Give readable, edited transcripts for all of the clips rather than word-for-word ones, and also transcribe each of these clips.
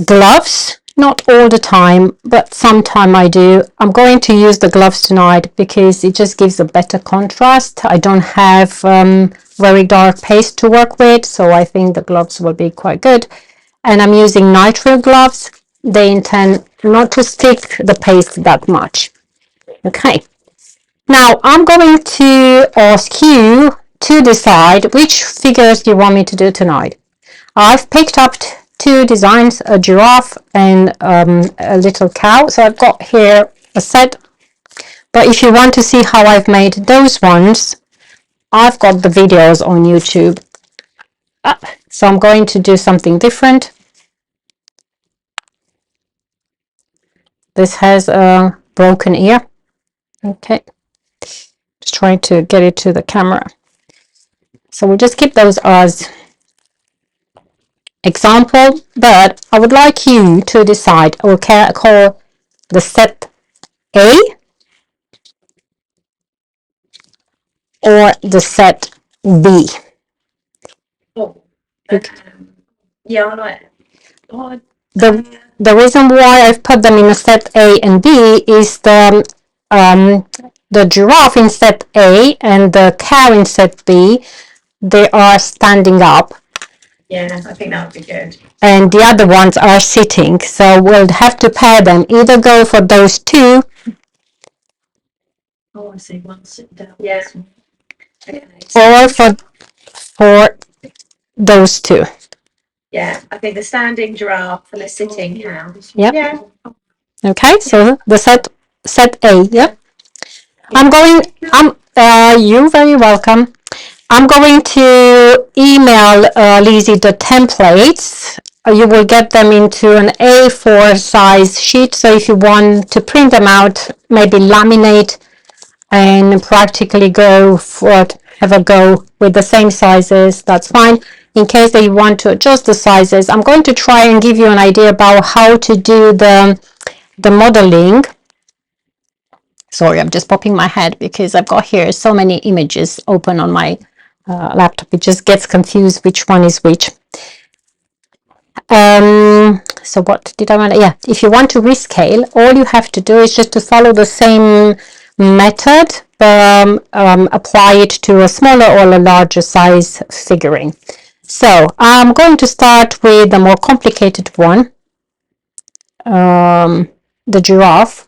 gloves, not all the time, but sometime I do. I'm going to use the gloves tonight because it just gives a better contrast. I don't have very dark paste to work with, so I think the gloves will be quite good. And I'm using nitrile gloves. They intend not to stick the paste that much. Okay, now I'm going to ask you to decide which figures you want me to do tonight. I've picked up two designs, a giraffe and a little cow. So I've got here a set, but if you want to see how I've made those ones, I've got the videos on YouTube. So I'm going to do something different. This has a broken ear. Okay, just trying to get it to the camera. So we'll just keep those as example, but I would like you to decide. I will call the set A or the set B. Oh, yeah, I like it. The reason why I've put them in a set A and B is the giraffe in set A and the cow in set B, they are standing up. Yeah, I think that would be good. And the other ones are sitting, so we'll have to pair them. Either go for those two. Oh, I see. One sit down. Yeah. Okay. Or for those two. Yeah, I think the standing giraffe and the sitting cow. Yep. Yeah. Okay, so the set A. Yep. You're very welcome. I'm going to email Lizzie the templates. You will get them into an A4 size sheet. So if you want to print them out, maybe laminate and practically have a go with the same sizes, that's fine. In case that you want to adjust the sizes, I'm going to try and give you an idea about how to do the modeling. Sorry, I'm just popping my head because I've got here so many images open on my laptop. It just gets confused which one is which. So what did I want? Yeah, if you want to rescale, all you have to do is just to follow the same method, apply it to a smaller or a larger size figurine. So I'm going to start with the more complicated one, the giraffe.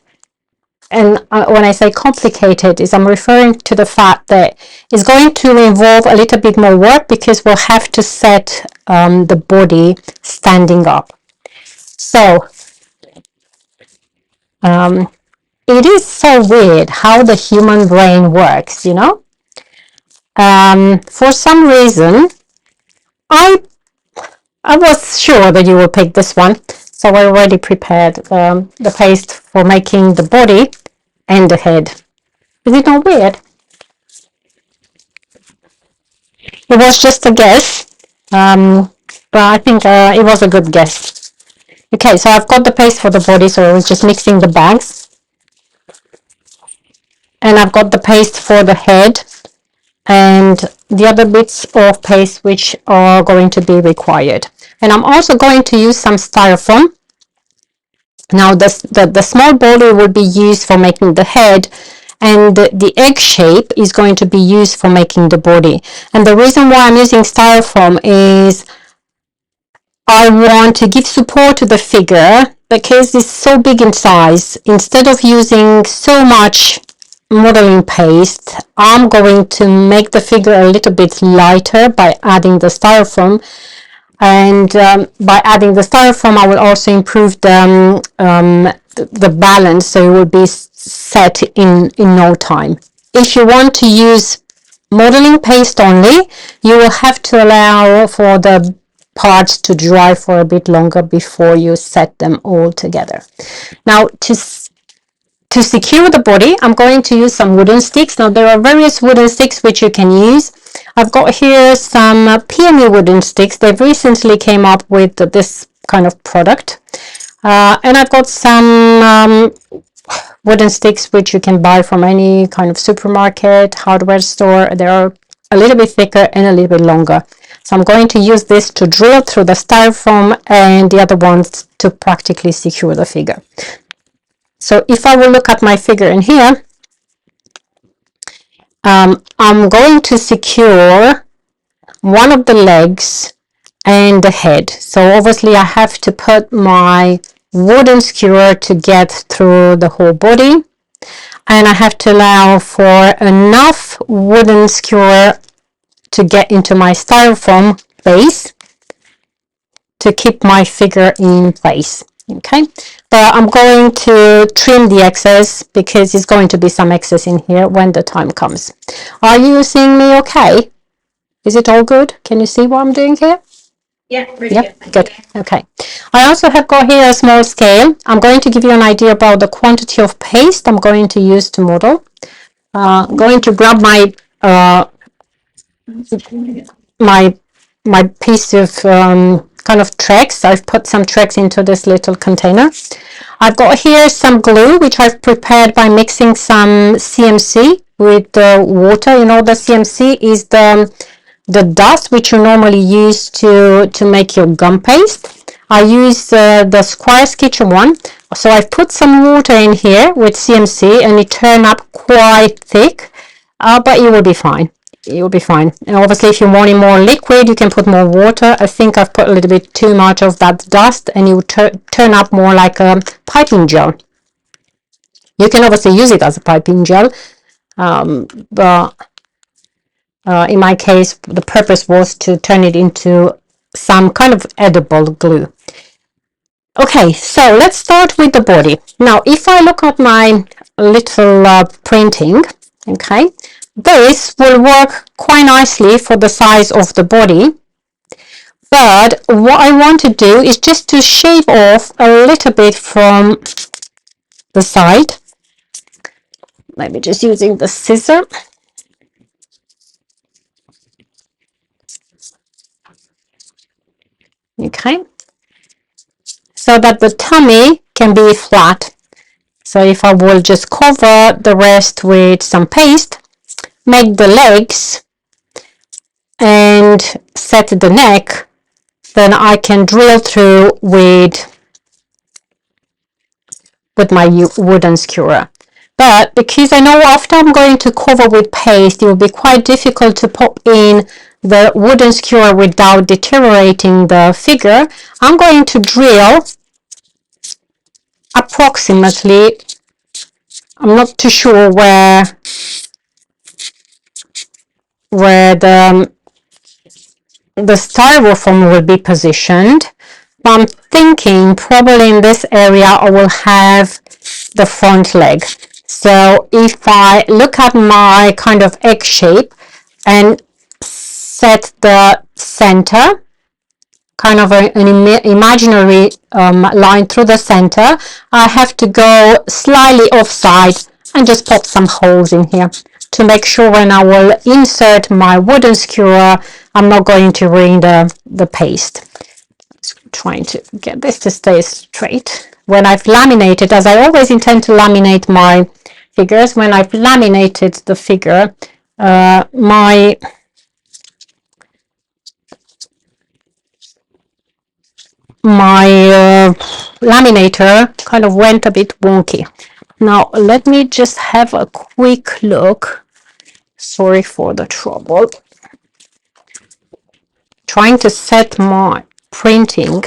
And when I say complicated, is I'm referring to the fact that it's going to involve a little bit more work because we'll have to set the body standing up. So it is so weird how the human brain works, you know. For some reason, I was sure that you will pick this one, so I already prepared the paste for making the body and the head. Is it not weird? It was just a guess, but I think it was a good guess. Okay, so I've got the paste for the body, so I was just mixing the bags. And I've got the paste for the head and the other bits of paste which are going to be required. And I'm also going to use some styrofoam. Now the small boulder will be used for making the head, and the egg shape is going to be used for making the body. And the reason why I'm using styrofoam is I want to give support to the figure because it's so big in size. Instead of using so much modeling paste, I'm going to make the figure a little bit lighter by adding the styrofoam. And by adding the styrofoam, I will also improve the balance, so it will be set in no time. If you want to use modeling paste only, you will have to allow for the parts to dry for a bit longer before you set them all together. Now, to secure the body, I'm going to use some wooden sticks. Now, there are various wooden sticks which you can use. I've got here some peony wooden sticks. They've recently came up with this kind of product. And I've got some wooden sticks which you can buy from any kind of supermarket, hardware store. They are a little bit thicker and a little bit longer. So I'm going to use this to drill through the styrofoam and the other ones to practically secure the figure. So if I will look at my figure in here, I'm going to secure one of the legs and the head. So obviously I have to put my wooden skewer to get through the whole body, and I have to allow for enough wooden skewer to get into my styrofoam base to keep my figure in place. Okay, but I'm going to trim the excess because there's going to be some excess in here when the time comes. Are you seeing me okay? Is it all good? Can you see what I'm doing here? Yeah, really Yep, good. Okay. I also have got here a small scale. I'm going to give you an idea about the quantity of paste I'm going to use to model. I'm going to grab my my my piece of kind of tracks. I've put some tracks into this little container. I've got here some glue which I've prepared by mixing some CMC with the water. You know, the CMC is the dust which you normally use to make your gum paste. I use the Squire's Kitchen one. So I've put some water in here with CMC and it turned up quite thick, but it will be fine. It will be fine. And obviously if you want it more liquid, you can put more water. I think I've put a little bit too much of that dust and it will turn up more like a piping gel. You can obviously use it as a piping gel, but in my case, the purpose was to turn it into some kind of edible glue. Okay, so let's start with the body. Now, if I look at my little printing, okay, this will work quite nicely for the size of the body. But what I want to do is just to shave off a little bit from the side. Maybe just using the scissor. Okay, so that the tummy can be flat. So if I will just cover the rest with some paste, make the legs and set the neck, then I can drill through with my wooden skewer. But because I know after I'm going to cover with paste, it will be quite difficult to pop in the wooden skewer without deteriorating the figure, I'm going to drill approximately, I'm not too sure where the styrofoam will be positioned, but I'm thinking probably in this area I will have the front leg. So if I look at my kind of egg shape and set the center, kind of an imaginary line through the center, I have to go slightly offside and just pop some holes in here to make sure when I will insert my wooden skewer, I'm not going to ruin the paste. Trying to get this to stay straight. When I've laminated, as I always intend to laminate my figures, when I've laminated the figure, my laminator kind of went a bit wonky. Now let me just have a quick look. Sorry for the trouble. Trying to set my printing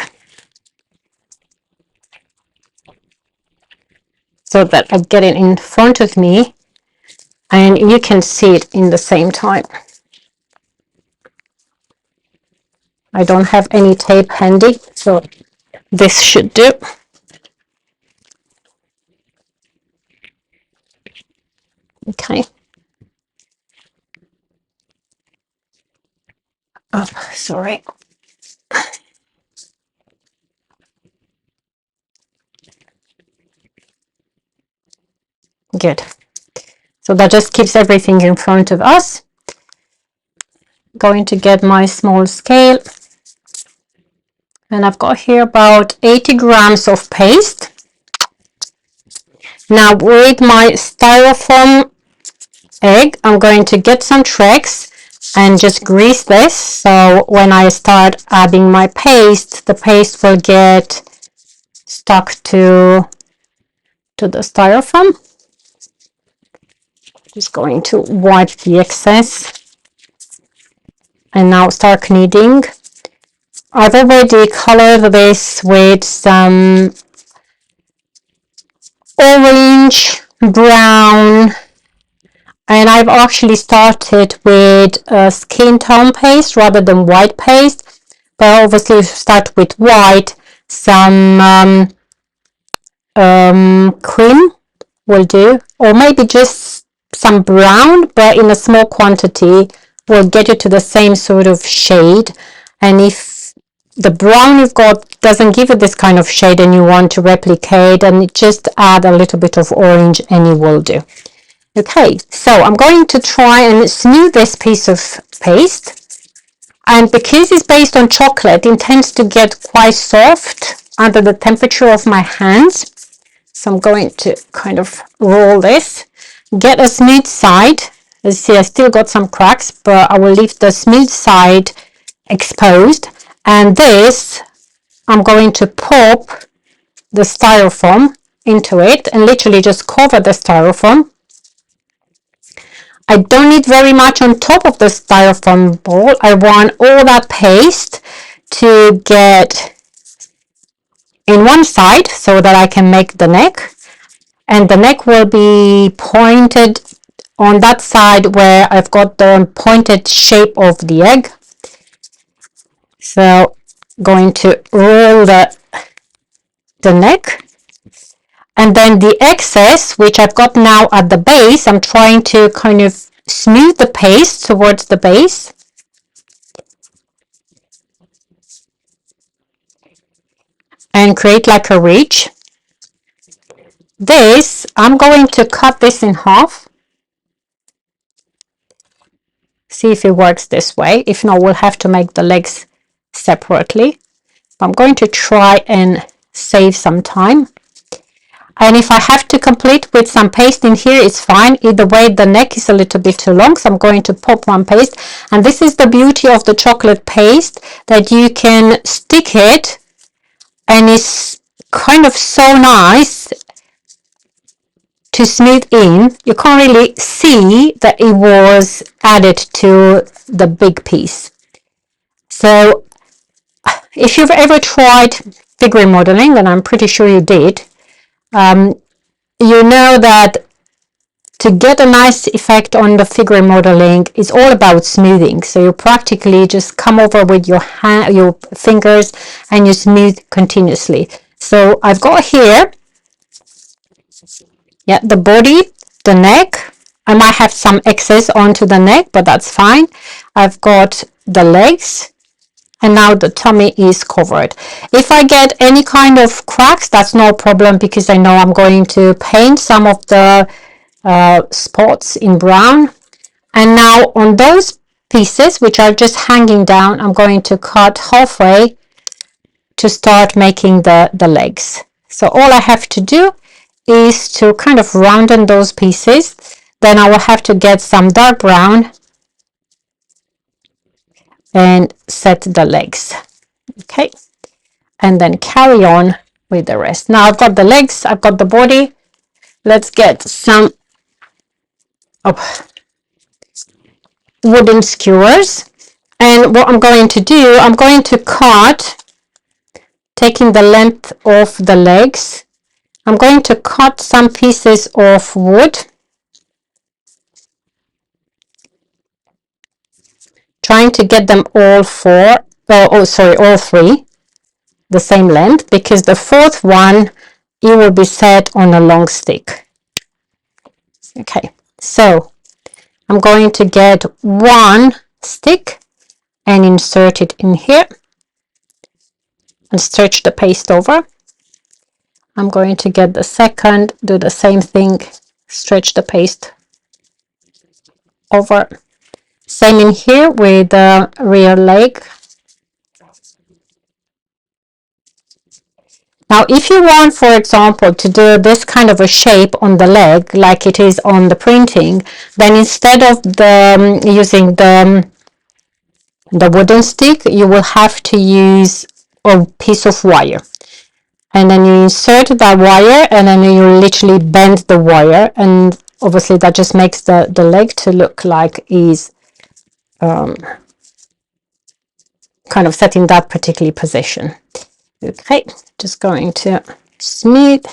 so that I get it in front of me and you can see it in the same time. I don't have any tape handy, so this should do. Okay. Oh, sorry. Good. So that just keeps everything in front of us. Going to get my small scale. And I've got here about 80 grams of paste. Now with my styrofoam egg, I'm going to get some tracks and just grease this, so when I start adding my paste, the paste will get stuck to the styrofoam. Just going to wipe the excess and now start kneading. I've already colored this with some orange, brown, and I've actually started with a skin tone paste rather than white paste, but obviously start with white. Some cream will do, or maybe just some brown, but in a small quantity will get you to the same sort of shade. And if the brown you've got doesn't give you this kind of shade and you want to replicate, and just add a little bit of orange and it will do. Okay, so I'm going to try and smooth this piece of paste, and because it's based on chocolate, it tends to get quite soft under the temperature of my hands. So I'm going to kind of roll this, get a smooth side. As you see, I still got some cracks, but I will leave the smooth side exposed. And this, I'm going to pop the styrofoam into it and literally just cover the styrofoam. I don't need very much on top of the styrofoam ball. I want all that paste to get in one side so that I can make the neck. And the neck will be pointed on that side where I've got the pointed shape of the egg. So going to roll the neck, and then the excess which I've got now at the base, I'm trying to kind of smooth the paste towards the base. And create like a ridge. This, I'm going to cut this in half. See if it works this way. If not, we'll have to make the legs separately. I'm going to try and save some time. And if I have to complete with some paste in here, it's fine. Either way, the neck is a little bit too long, so I'm going to pop one paste. And this is the beauty of the chocolate paste, that you can stick it and it's kind of so nice to smooth in. You can't really see that it was added to the big piece. So if you've ever tried figurine modeling, and I'm pretty sure you did, you know that to get a nice effect on the figurine modeling is all about smoothing. So you practically just come over with your fingers and you smooth continuously. So I've got here, yeah, the body, the neck. I might have some excess onto the neck, but that's fine. I've got the legs, and now the tummy is covered. If I get any kind of cracks, that's no problem, because I know I'm going to paint some of the spots in brown. And now on those pieces which are just hanging down, I'm going to cut halfway to start making the legs. So all I have to do is to kind of round those pieces. Then I will have to get some dark brown and set the legs. Okay, and then carry on with the rest. Now I've got the legs, I've got the body. Let's get some wooden skewers. And what I'm going to do, I'm going to cut, taking the length of the legs, I'm going to cut some pieces of wood, trying to get them all all three the same length, because the fourth one, it will be set on a long stick. Okay, so I'm going to get one stick and insert it in here and stretch the paste over. I'm going to get the second, do the same thing, stretch the paste over. Same in here with the rear leg. Now, if you want, for example, to do this kind of a shape on the leg, like it is on the printing, then instead of using the the wooden stick, you will have to use a piece of wire, and then you insert that wire, and then you literally bend the wire, and obviously that just makes the leg to look like is kind of set in that particular position. Okay, just going to smooth.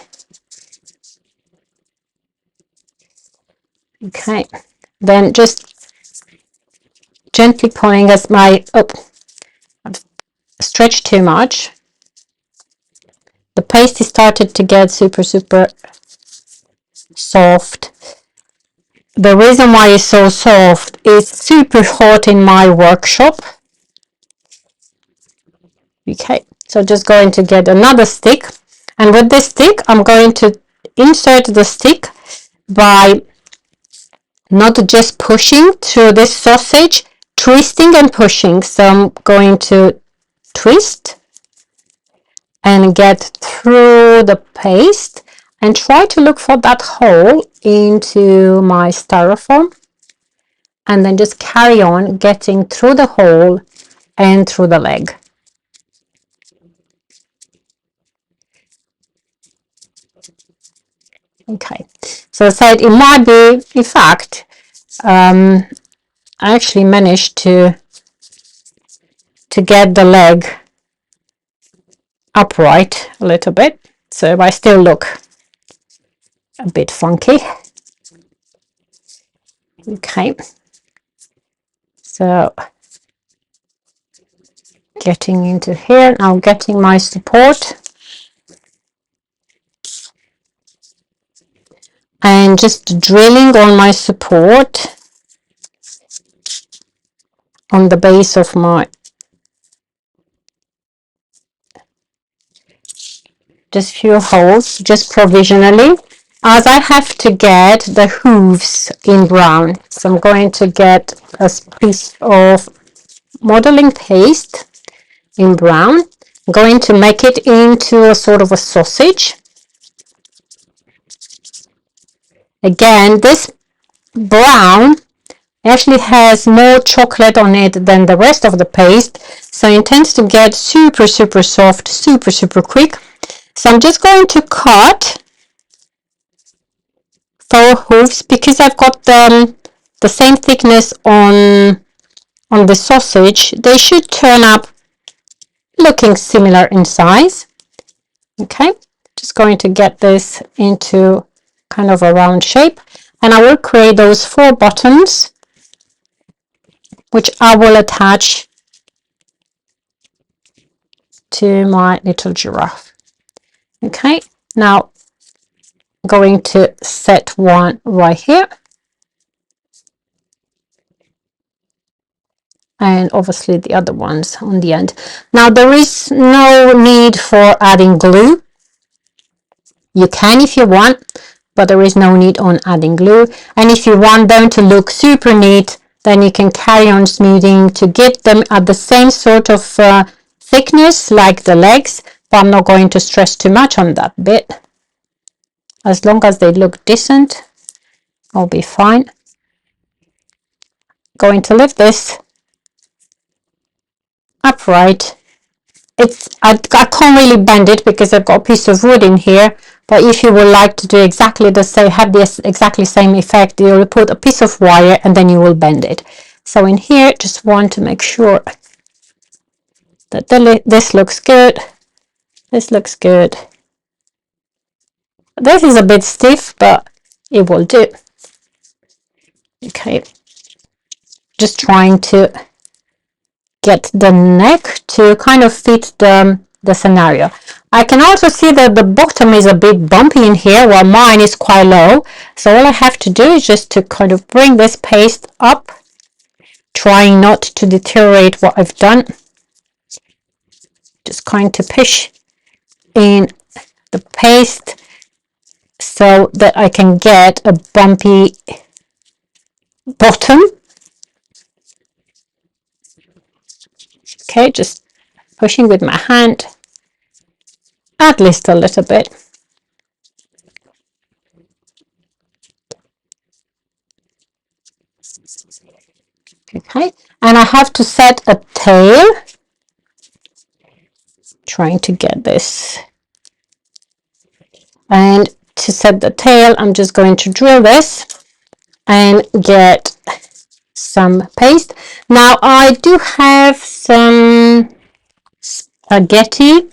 Okay, then just gently pulling as my, oh, I've stretched too much. The paste is started to get super soft. The reason why it's so soft is super hot in my workshop. Okay, so just going to get another stick, and with this stick I'm going to insert the stick by not just pushing through this sausage, twisting and pushing. So I'm going to twist and get through the paste and try to look for that hole into my styrofoam, and then just carry on getting through the hole and through the leg. Okay, so I said it might be, in fact, I actually managed to get the leg upright a little bit, so I still look a bit funky. Okay, so getting into here now, getting my support, and just drilling on my support on the base of my, just few holes, just provisionally, as I have to get the hooves in brown. So I'm going to get a piece of modeling paste in brown. I'm going to make it into a sort of a sausage. Again, this brown actually has more chocolate on it than the rest of the paste, so it tends to get super soft, super quick. So I'm just going to cut 4 hooves, because I've got the same thickness on the sausage. They should turn up looking similar in size. Okay, just going to get this into kind of a round shape, and I will create those 4 buttons, which I will attach to my little giraffe. Okay, now I'm going to set one right here, and obviously the other ones on the end. Now there is no need for adding glue. You can if you want, but there is no need on adding glue. And if you want them to look super neat, then you can carry on smoothing to get them at the same sort of thickness like the legs, but I'm not going to stress too much on that bit. As long as they look decent, I'll be fine. Going to lift this upright. I can't really bend it because I've got a piece of wood in here, but if you would like to do exactly the same, have this exactly same effect, you will put a piece of wire and then you will bend it. So in here, just want to make sure that this looks good. This looks good. This is a bit stiff, but it will do. Okay, just trying to get the neck to kind of fit the scenario. I can also see that the bottom is a bit bumpy in here, while mine is quite low. So all I have to do is just to kind of bring this paste up, trying not to deteriorate what I've done. Just going to push in the paste so that I can get a bumpy bottom. Okay, just pushing with my hand, at least a little bit. Okay, and I have to set a tail. Trying to get this, and to set the tail I'm just going to drill this and get some paste. Now I do have some spaghetti.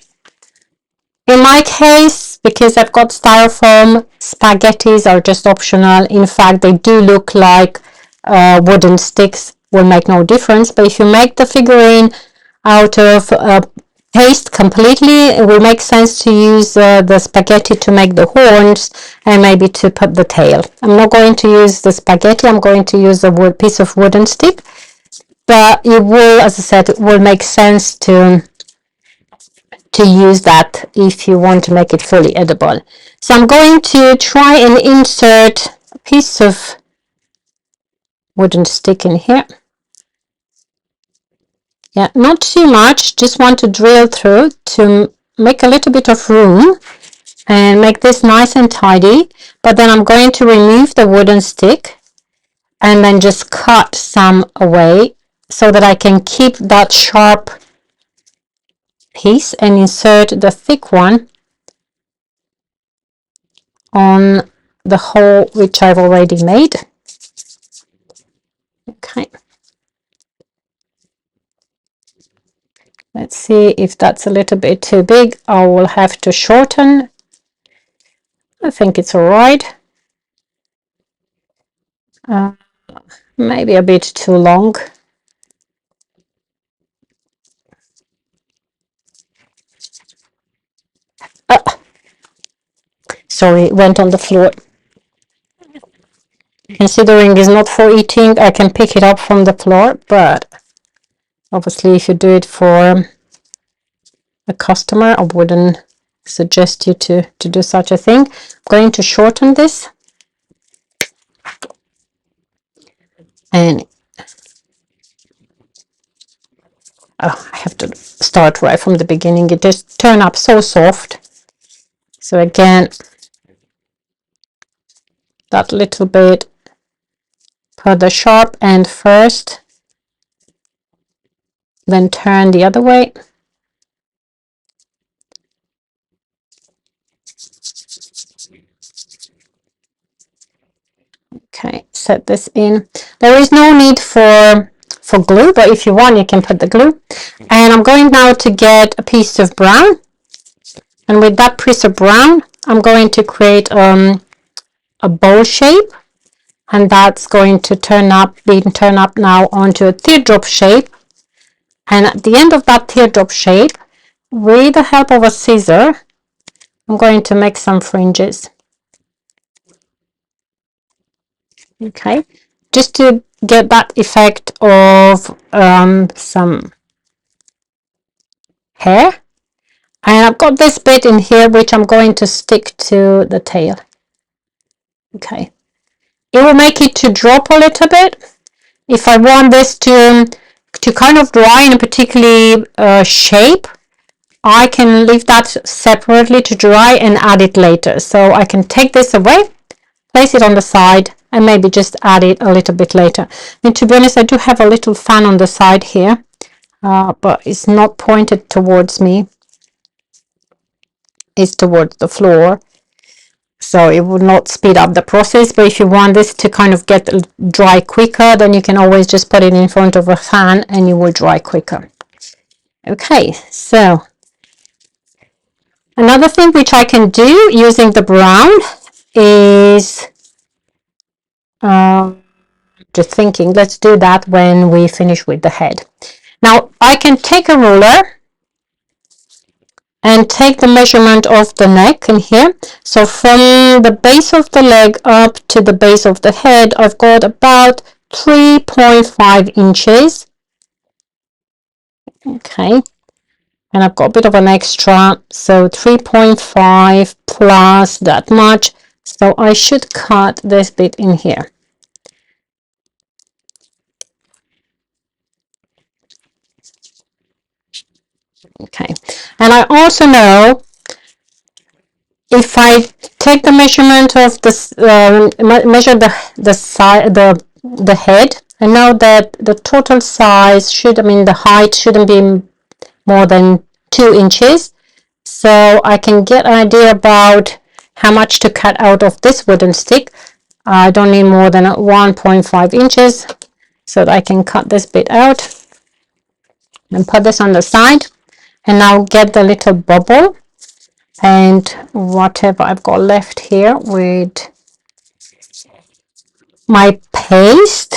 In my case, because I've got styrofoam, spaghettis are just optional. In fact, they do look like wooden sticks, will make no difference. But if you make the figurine out of paste completely, it will make sense to use the spaghetti to make the horns and maybe to put the tail. I'm not going to use the spaghetti, I'm going to use a piece of wooden stick. But it will, as I said, it will make sense to use that if you want to make it fully edible. So I'm going to try and insert a piece of wooden stick in here. Yeah, not too much, just want to drill through to make a little bit of room and make this nice and tidy. But then I'm going to remove the wooden stick and then just cut some away so that I can keep that sharp piece and insert the thick one on the hole which I've already made. Okay. Let's see if that's a little bit too big. I will have to shorten. I think it's all right. Maybe a bit too long. Sorry, it went on the floor. Considering it's not for eating, I can pick it up from the floor, but obviously if you do it for a customer, I wouldn't suggest you to do such a thing. I'm going to shorten this. And I have to start right from the beginning. It just turned up so soft. So again, that little bit, put the sharp end first, then turn the other way. Okay, set this in. There is no need for glue, but if you want, you can put the glue. And I'm going now to get a piece of brown. And with that piece of brown, I'm going to create a bowl shape. And that's going to turn up now onto a teardrop shape. And at the end of that teardrop shape, with the help of a scissor, I'm going to make some fringes. Okay, just to get that effect of some hair. And I've got this bit in here which I'm going to stick to the tail. Okay, it will make it to drop a little bit. If I want this to kind of dry in a particular shape, I can leave that separately to dry and add it later. So I can take this away, place it on the side, and maybe just add it a little bit later. And to be honest, I do have a little fan on the side here, but it's not pointed towards me. It's towards the floor. So it will not speed up the process. But if you want this to kind of get dry quicker, then you can always just put it in front of a fan and it will dry quicker. Okay, so another thing which I can do using the brown is just thinking, let's do that when we finish with the head. Now I can take a ruler and take the measurement of the neck in here. So from the base of the leg up to the base of the head, I've got about 3.5 inches. Okay, and I've got a bit of an extra, so 3.5 plus that much. So I should cut this bit in here. Okay, and I also know if I take the measurement of this, measure the side, the head And now that the total size the height shouldn't be more than 2 inches. So I can get an idea about how much to cut out of this wooden stick. I don't need more than 1.5 inches, so that I can cut this bit out and put this on the side. And now get the little bubble and whatever I've got left here with my paste.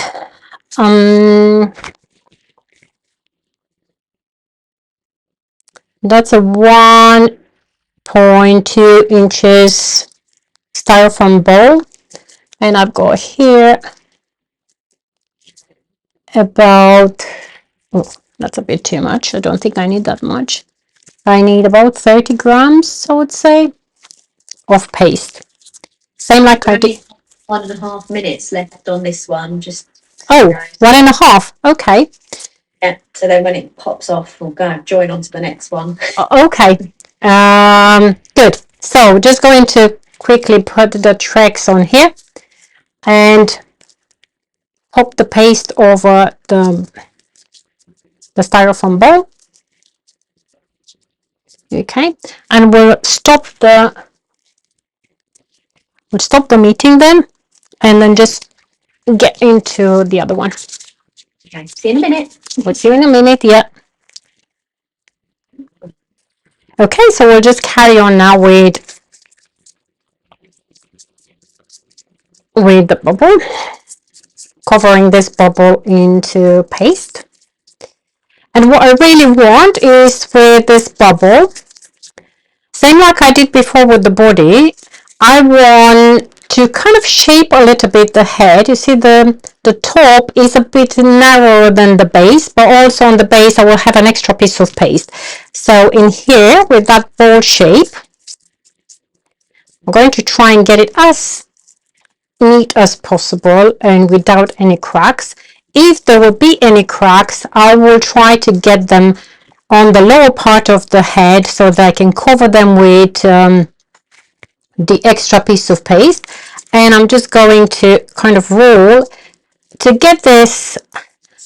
That's a 1.2 inches styrofoam bowl, and I've got here about, oh, that's a bit too much. I don't think I need that much. I need about 30 grams, I would say, of paste. Same like I did. 1.5 minutes left on this one. Just oh, 1.5. Okay. yeah. So then when it pops off, we'll go join on to the next one. Okay. Good. So just going to quickly put the tracks on here and pop the paste over the styrofoam bowl. Okay, and we'll stop the meeting then, and then just get into the other one. Okay, see you in a minute. We'll see you in a minute. Yeah. Okay, so we'll just carry on now with the bubble, covering this bubble into paste. And what I really want is with this bubble, same like I did before with the body, I want to kind of shape a little bit the head. You see the top is a bit narrower than the base, but also on the base I will have an extra piece of paste. So in here with that ball shape, I'm going to try and get it as neat as possible and without any cracks. If there will be any cracks, I will try to get them on the lower part of the head so that I can cover them with the extra piece of paste. And I'm just going to kind of roll to get this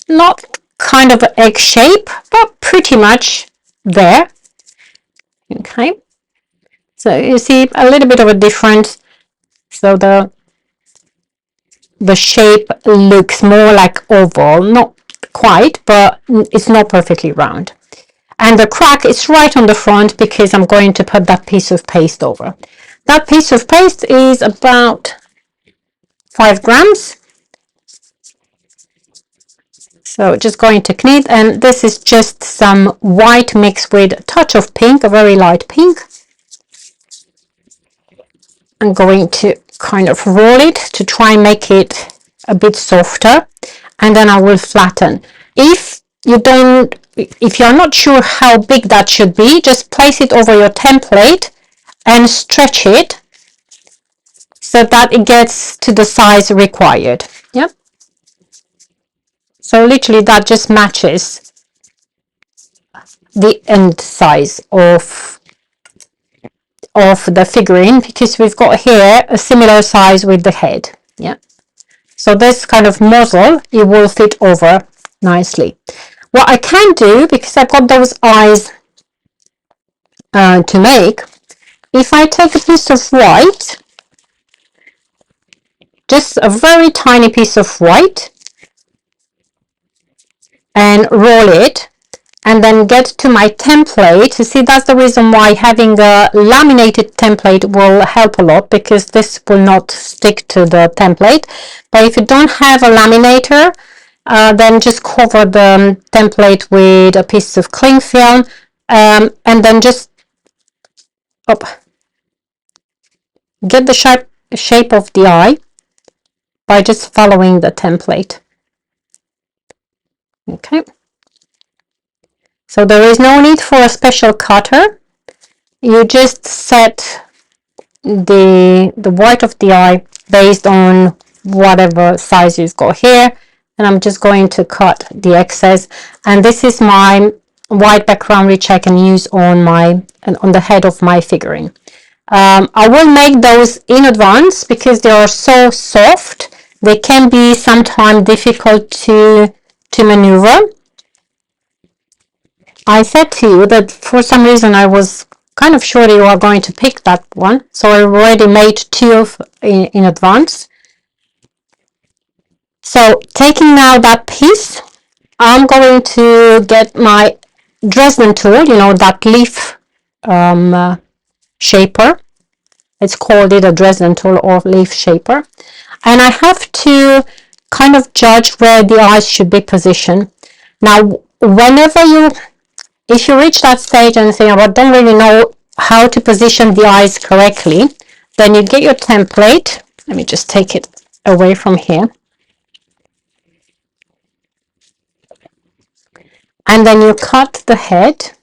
not kind of egg shape, but pretty much there. Okay, so you see a little bit of a difference. So the shape looks more like oval, not quite, but it's not perfectly round. And the crack is right on the front because I'm going to put that piece of paste over. That piece of paste is about 5 grams. So just going to knead, and this is just some white mixed with a touch of pink, a very light pink. I'm going to kind of roll it to try and make it a bit softer, and then I will flatten. If you're not sure how big that should be, just place it over your template and stretch it so that it gets to the size required. Yep. So literally that just matches the end size of the figurine, because we've got here a similar size with the head. Yeah. So this kind of muzzle, it will fit over nicely. What I can do, because I've got those eyes to make, if I take a piece of white, just a very tiny piece of white, and roll it, and then get to my template. You see, that's the reason why having a laminated template will help a lot, because this will not stick to the template. But if you don't have a laminator, then just cover the template with a piece of cling film, and then just get the shape of the eye by just following the template. Okay. So there is no need for a special cutter. You just set the white of the eye based on whatever size you've got here, and I'm just going to cut the excess. And this is my white background which I can use on the head of my figurine. I will make those in advance because they are so soft They can be sometimes difficult to maneuver. I said to you that for some reason I was kind of sure you are going to pick that one, so I already made two in advance. So taking now that piece, I'm going to get my Dresden tool, you know, that leaf shaper. It's called a Dresden tool or leaf shaper. And I have to kind of judge where the eyes should be positioned. Now, if you reach that stage and think, I don't really know how to position the eyes correctly, then you get your template. Let me just take it away from here. And then you cut the head.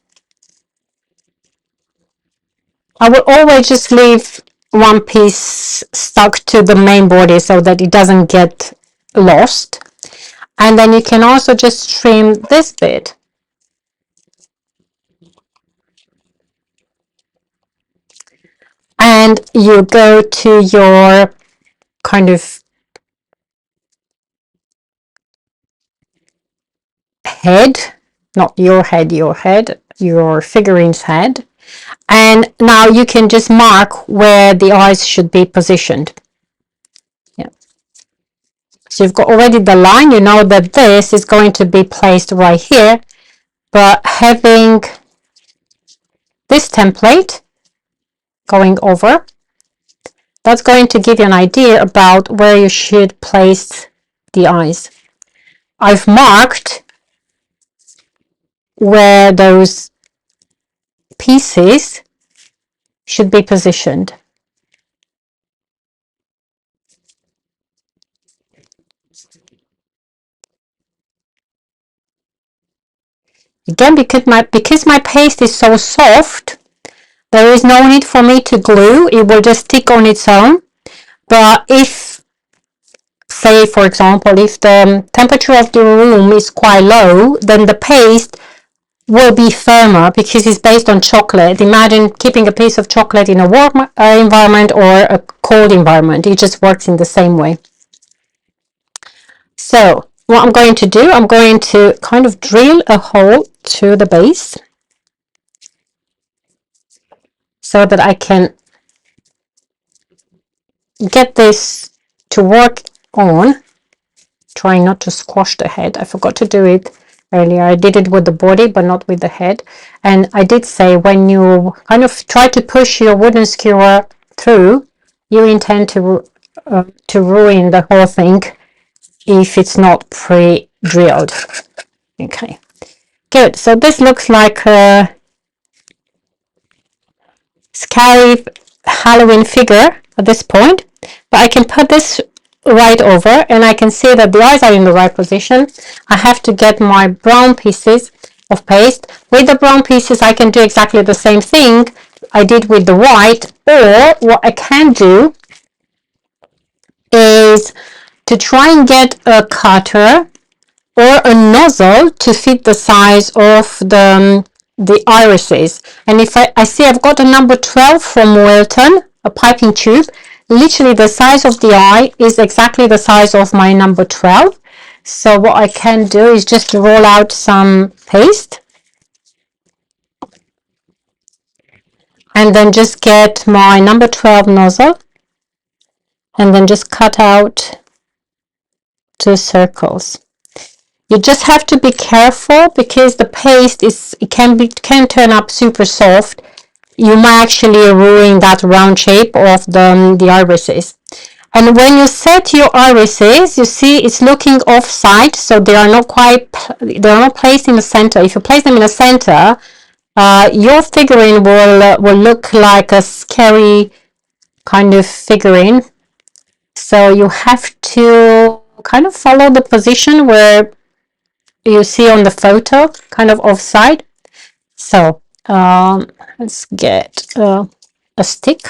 I will always just leave one piece stuck to the main body so that it doesn't get lost. And then you can also just trim this bit. And you go to your kind of head, not your head, your figurine's head. And now you can just mark where the eyes should be positioned. Yeah. So you've got already the line, you know that this is going to be placed right here, but having this template going over, that's going to give you an idea about where you should place the eyes. I've marked where those pieces should be positioned. Again, because my paste is so soft, there is no need for me to glue. It will just stick on its own. But if, say for example, if the temperature of the room is quite low, then the paste will be firmer because it's based on chocolate. Imagine keeping a piece of chocolate in a warm environment or a cold environment. It just works in the same way. So what I'm going to do, I'm going to kind of drill a hole to the base so that I can get this to work on, trying not to squash the head. I forgot to do it earlier. I did it with the body but not with the head. And I did say when you kind of try to push your wooden skewer through, you intend to ruin the whole thing if it's not pre-drilled. Okay, good. So this looks like a scary Halloween figure at this point, but I can put this right over and I can see that the eyes are in the right position. I have to get my brown pieces of paste. With the brown pieces I can do exactly the same thing I did with the white, or what I can do is to try and get a cutter or a nozzle to fit the size of the irises. And if I see I've got a number 12 from Wilton, a piping tube, literally the size of the eye is exactly the size of my number 12. So what I can do is just roll out some paste and then just get my number 12 nozzle and then just cut out 2 circles. You just have to be careful because the paste can turn up super soft. You might actually ruin that round shape of the irises. And when you set your irises, you see it's looking off-side, so they are not placed in the center. If you place them in the center, your figurine will look like a scary kind of figurine. So you have to kind of follow the position where you see on the photo, kind of offside. So let's get a stick.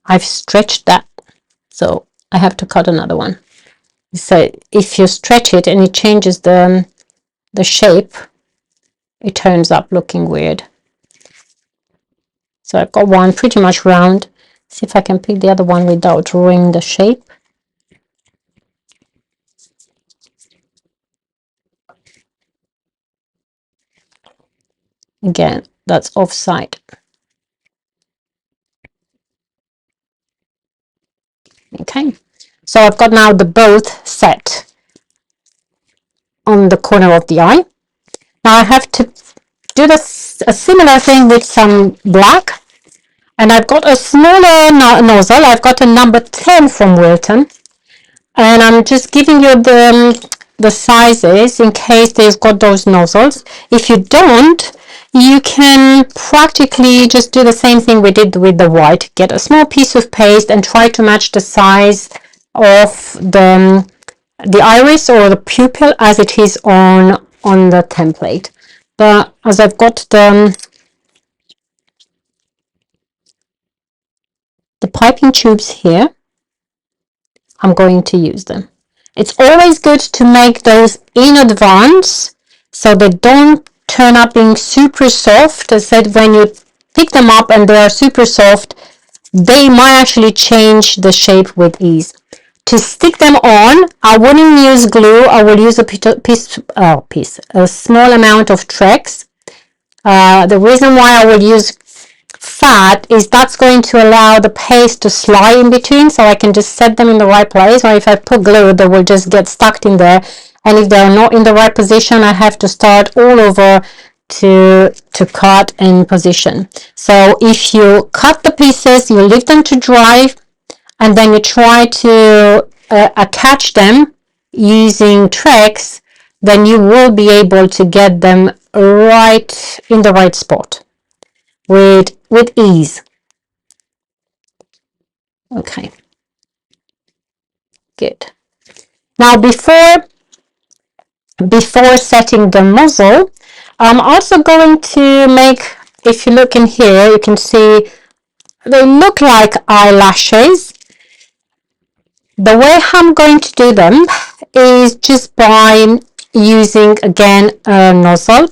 I've stretched that, so I have to cut another one. So if you stretch it and it changes the shape, it turns up looking weird. So I've got one pretty much round. See if I can pick the other one without ruining the shape. Again, that's offside. Okay, so I've got now the both set on the corner of the eye. Now I have to do this a similar thing with some black, and I've got a smaller nozzle. I've got a number 10 from Wilton, and I'm just giving you the sizes in case they've got those nozzles. If you don't, you can practically just do the same thing we did with the white. Get a small piece of paste and try to match the size of the iris or the pupil as it is on the template. But as I've got the piping tubes here, I'm going to use them. It's always good to make those in advance so they don't turn up being super soft. As I said, when you pick them up and they are super soft, they might actually change the shape with ease. To stick them on, I wouldn't use glue. I will use a small amount of Trex. The reason why I would use fat is that's going to allow the paste to slide in between, so I can just set them in the right place. Or if I put glue, they will just get stuck in there, and if they're not in the right position, I have to start all over to cut and position. So if you cut the pieces, you leave them to dry, and then you try to attach them using Trex, then you will be able to get them right in the right spot with ease. Okay, good. Now before setting the muzzle, I'm also going to make, if you look in here, you can see they look like eyelashes. The way I'm going to do them is just by using again a nozzle,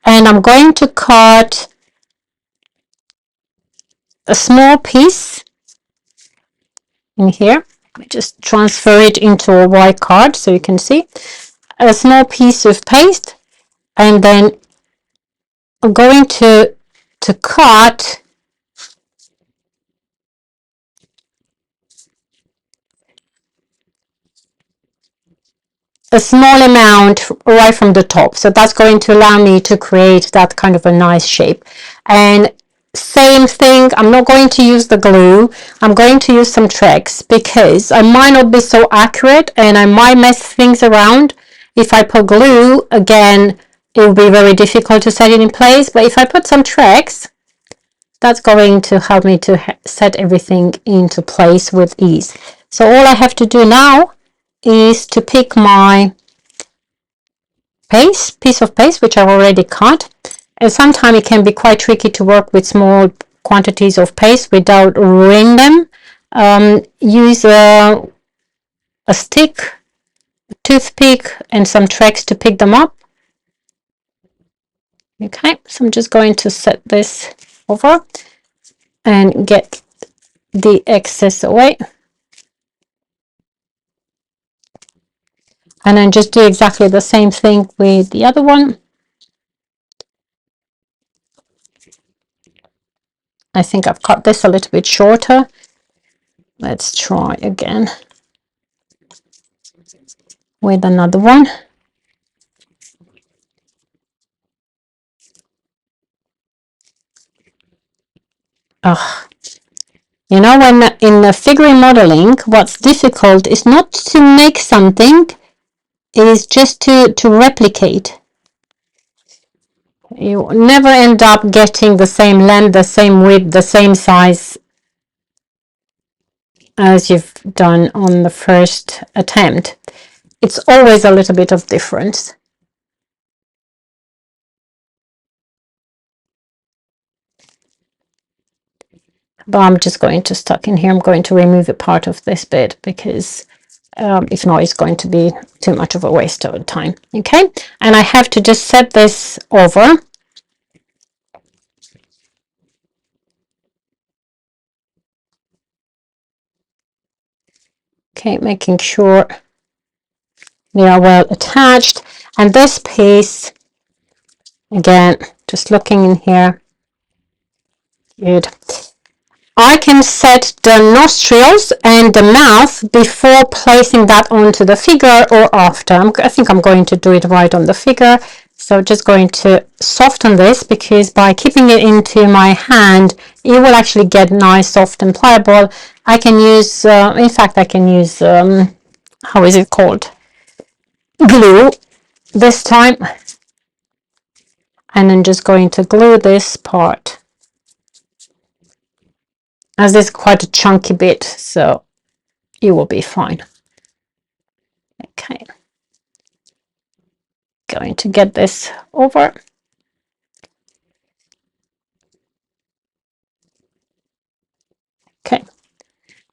and I'm going to cut a small piece in here. Let me just transfer it into a white card so you can see a small piece of paste, and then I'm going to cut a small amount right from the top. So that's going to allow me to create that kind of a nice shape. And same thing, I'm not going to use the glue. I'm going to use some Trex because I might not be so accurate and I might mess things around. If I put glue, again, it will be very difficult to set it in place. But if I put some Trex, that's going to help me to set everything into place with ease. So all I have to do now is to pick my piece of paste, which I've already cut. And sometimes it can be quite tricky to work with small quantities of paste without ruining them. Use a stick, a toothpick, and some Trex to pick them up. Okay, so I'm just going to set this over and get the excess away. And then just do exactly the same thing with the other one. I think I've cut this a little bit shorter. Let's try again with another one. You know, when in the figurine modeling, what's difficult is not to make something, it is just to replicate. You never end up getting the same length, the same width, the same size as you've done on the first attempt. It's always a little bit of difference. But I'm just going to stuck in here. I'm going to remove a part of this bit because if not, it's going to be too much of a waste of time. Okay, and I have to just set this over. Okay, making sure they are well attached. And this piece, again, just looking in here. Good. I can set the nostrils and the mouth before placing that onto the figure or after. I think I'm going to do it right on the figure. So just going to soften this, because by keeping it into my hand, it will actually get nice, soft and pliable. I can use, in fact, I can use, how is it called? Glue this time. And then just going to glue this part, as this is quite a chunky bit, so it will be fine. Okay, going to get this over. Okay,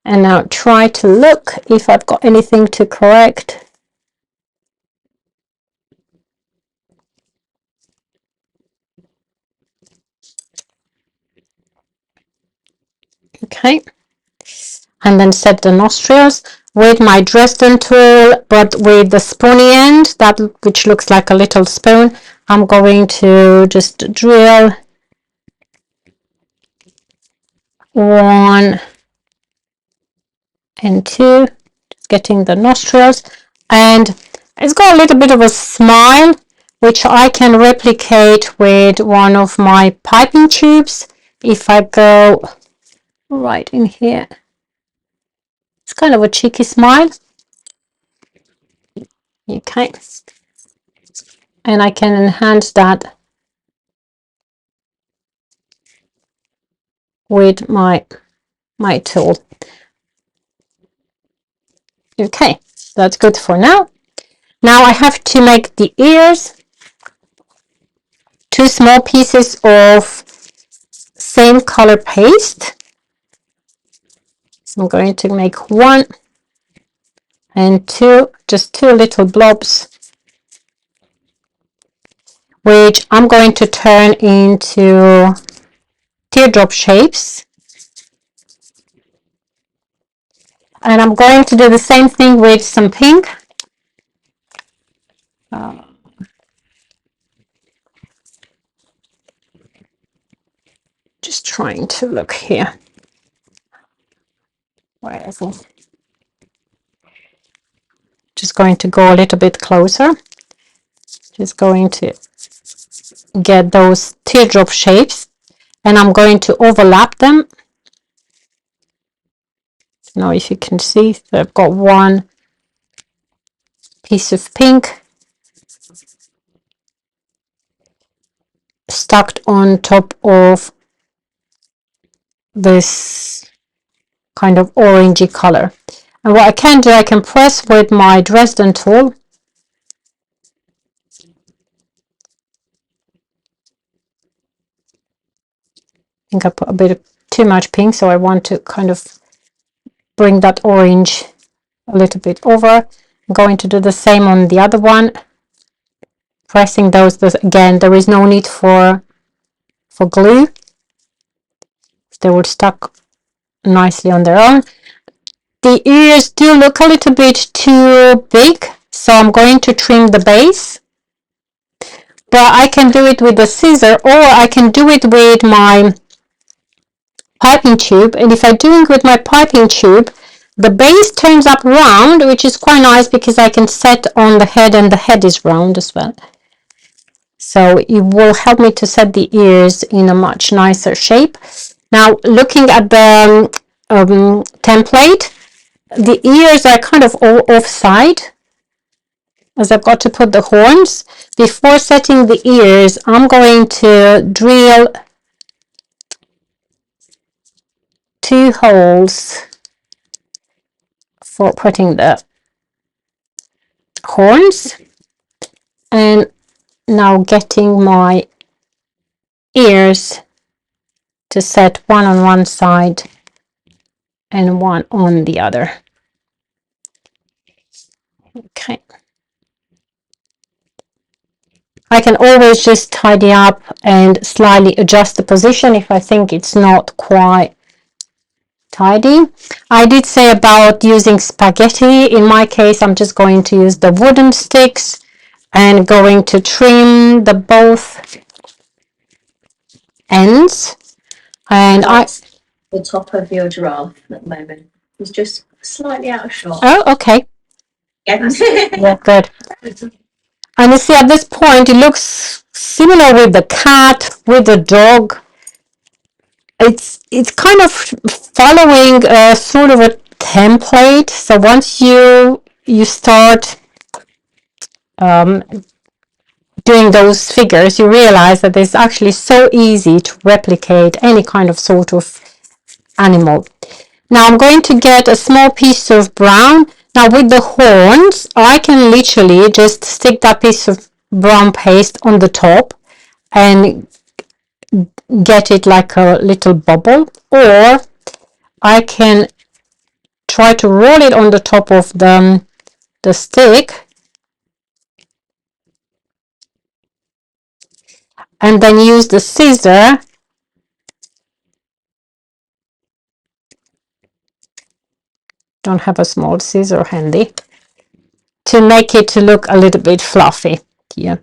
and now try to look if I've got anything to correct. Okay, and then set the nostrils with my Dresden tool, but with the spoony end, that which looks like a little spoon. I'm going to just drill 1 and 2, just getting the nostrils, and it's got a little bit of a smile, which I can replicate with one of my piping tubes. If I go right in here, it's kind of a cheeky smile. Okay, and I can enhance that with my tool. Okay, that's good for now. Now I have to make the ears. 2 small pieces of same color paste. So I'm going to make 1 and 2, just 2 little blobs, which I'm going to turn into teardrop shapes. And I'm going to do the same thing with some pink. Just trying to look here. Where is it? Just going to go a little bit closer. Just going to get those teardrop shapes, and I'm going to overlap them. Now if you can see, so I've got 1 piece of pink stuck on top of this kind of orangey color. And what I can do, I can press with my Dresden tool. I think I put a bit of too much pink, so I want to kind of bring that orange a little bit over. I'm going to do the same on the other one, pressing those. Again, there is no need for glue. They will stuck nicely on their own. The ears do look a little bit too big, so I'm going to trim the base. But I can do it with a scissor, or I can do it with my piping tube. And if I do it with my piping tube, the base turns up round, which is quite nice because I can set on the head, and the head is round as well. So it will help me to set the ears in a much nicer shape. Now, looking at the template, the ears are kind of all offside, as I've got to put the horns. Before setting the ears, I'm going to drill 2 holes for putting the horns, and now getting my ears to set 1 on one side and 1 on the other. Okay. I can always just tidy up and slightly adjust the position if I think it's not quite tidy. I did say about using spaghetti. In my case, I'm just going to use the wooden sticks and going to trim the both ends. And That's the top of your giraffe at the moment. It's just slightly out of shot. Oh, okay. Yeah. Yeah, good. And you see at this point it looks similar with the cat, with the dog. It's kind of following a sort of a template. So once you start doing those figures, you realize that it's actually so easy to replicate any kind of sort of animal. Now I'm going to get a small piece of brown. Now with the horns, I can literally just stick that piece of brown paste on the top and get it like a little bubble, or I can try to roll it on the top of the stick and then use the scissor don't have a small scissor handy to make it to look a little bit fluffy. Yeah,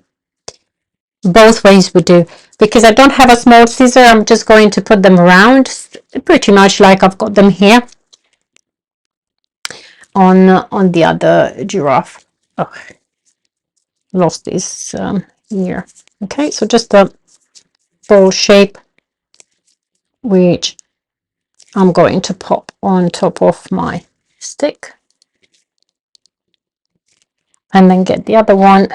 both ways would do. Because I don't have a small scissor, I'm just going to put them around pretty much like I've got them here on the other giraffe. Oh, lost this here. Okay, so just a bowl shape which I'm going to pop on top of my stick and then get the other one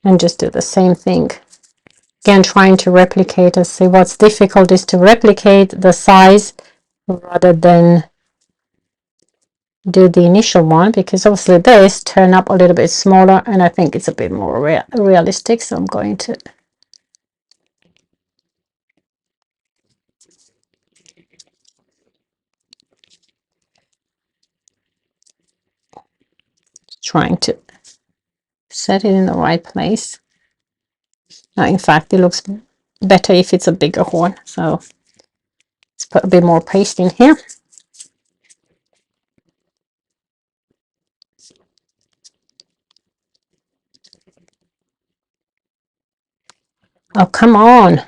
and just do the same thing. Again, trying to replicate. I see what's difficult is to replicate the size rather than do the initial one, because obviously this turn up a little bit smaller and I think it's a bit more realistic. So I'm going to trying to set it in the right place. Now, in fact, it looks better if it's a bigger horn. So let's put a bit more paste in here. Oh, come on.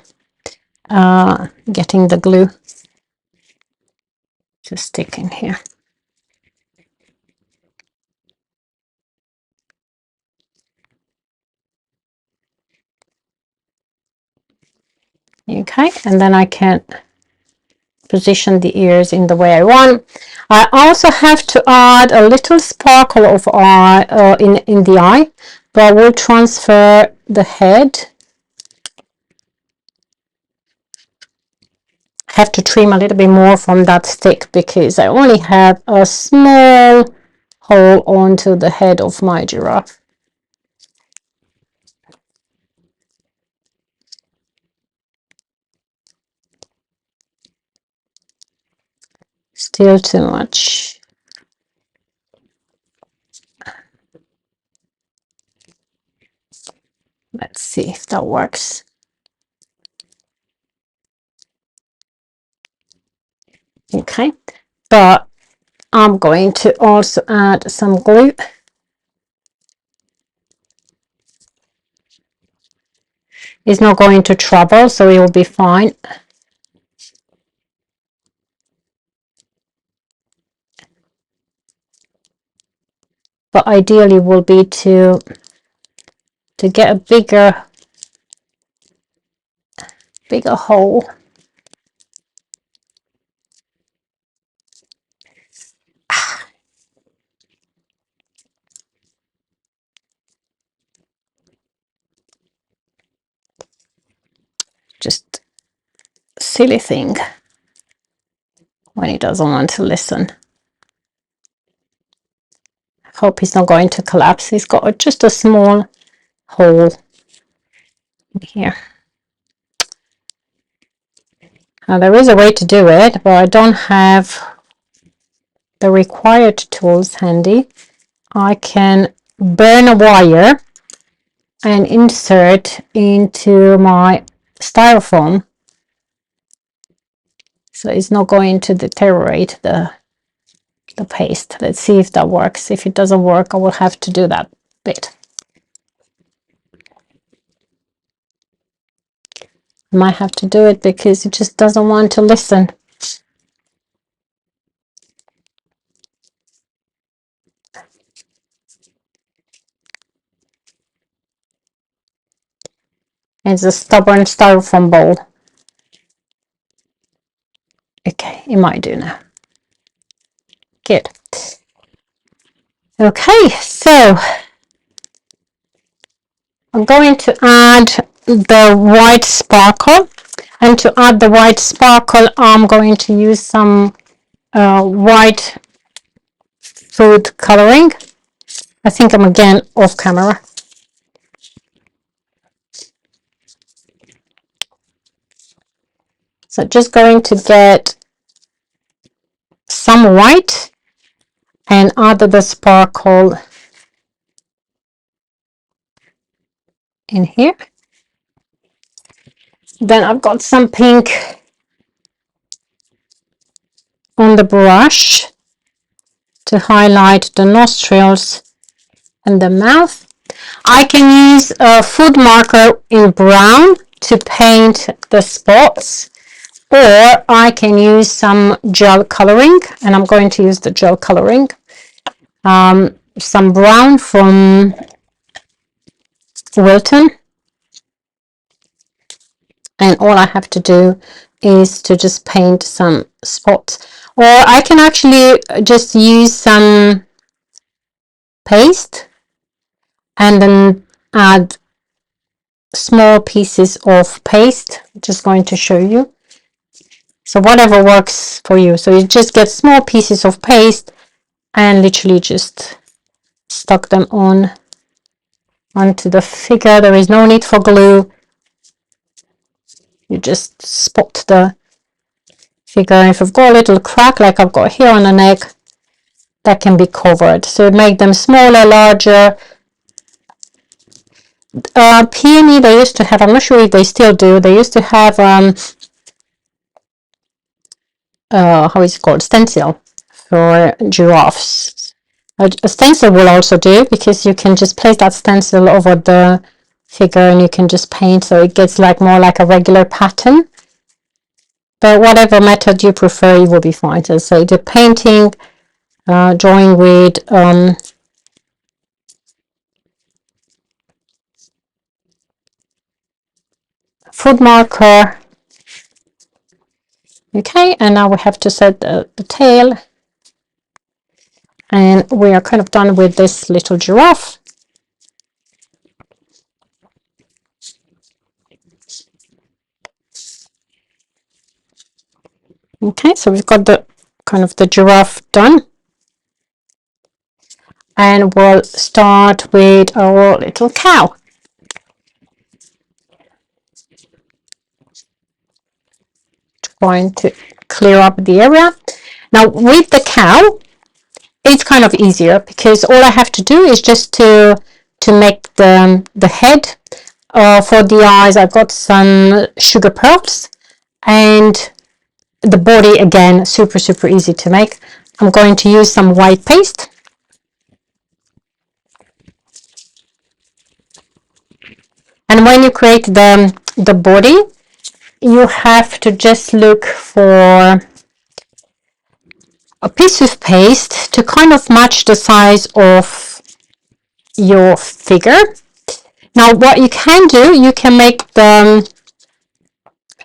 Getting the glue to stick in here. Okay, and then I can position the ears in the way I want. I also have to add a little sparkle of eye in the eye, but we'll transfer the head. Have to trim a little bit more from that stick because I only have a small hole onto the head of my giraffe. Still too much. Let's see if that works. Okay, but I'm going to also add some glue. It's not going to trouble, so it will be fine. But ideally will be to get a bigger hole. Just silly thing when he doesn't want to listen. Hope he's not going to collapse. He's got just a small hole in here. Now there is a way to do it, but I don't have the required tools handy. I can burn a wire and insert into my styrofoam so it's not going to deteriorate the paste. Let's see if that works. If it doesn't work, I will have to do that bit. I might have to do it because it just doesn't want to listen. It's a stubborn styrofoam bowl. Okay, it might do now. Good. Okay, so I'm going to add the white sparkle, and to add the white sparkle I'm going to use some white food coloring. I think I'm again off camera. So just going to get some white and add the sparkle in here. Then I've got some pink on the brush to highlight the nostrils and the mouth. I can use a food marker in brown to paint the spots, or I can use some gel coloring, and I'm going to use the gel coloring. Some brown from Wilton, and all I have to do is to just paint some spots, or I can actually just use some paste and then add small pieces of paste. I'm just going to show you. So whatever works for you. So you just get small pieces of paste and literally just stuck them on onto the figure. There is no need for glue. You just spot the figure. If you've got a little crack like I've got here on the neck, that can be covered. So make them smaller, larger. Peony, they used to have, I'm not sure if they still do, they used to have how is it called, stencil for giraffes. A stencil will also do, because you can just place that stencil over the figure and you can just paint, so it gets like more like a regular pattern. But whatever method you prefer, it will be fine. So the painting, drawing with food marker. Okay, and now we have to set the tail, and we are kind of done with this little giraffe. Okay, so we've got the kind of the giraffe done, and we'll start with our little cow. Going to clear up the area. Now with the cow, it's kind of easier because all I have to do is just to make the head. For the eyes, I've got some sugar pearls, and the body again, super easy to make. I'm going to use some white paste. And when you create the body, you have to just look for a piece of paste to kind of match the size of your figure. Now what you can do, you can make the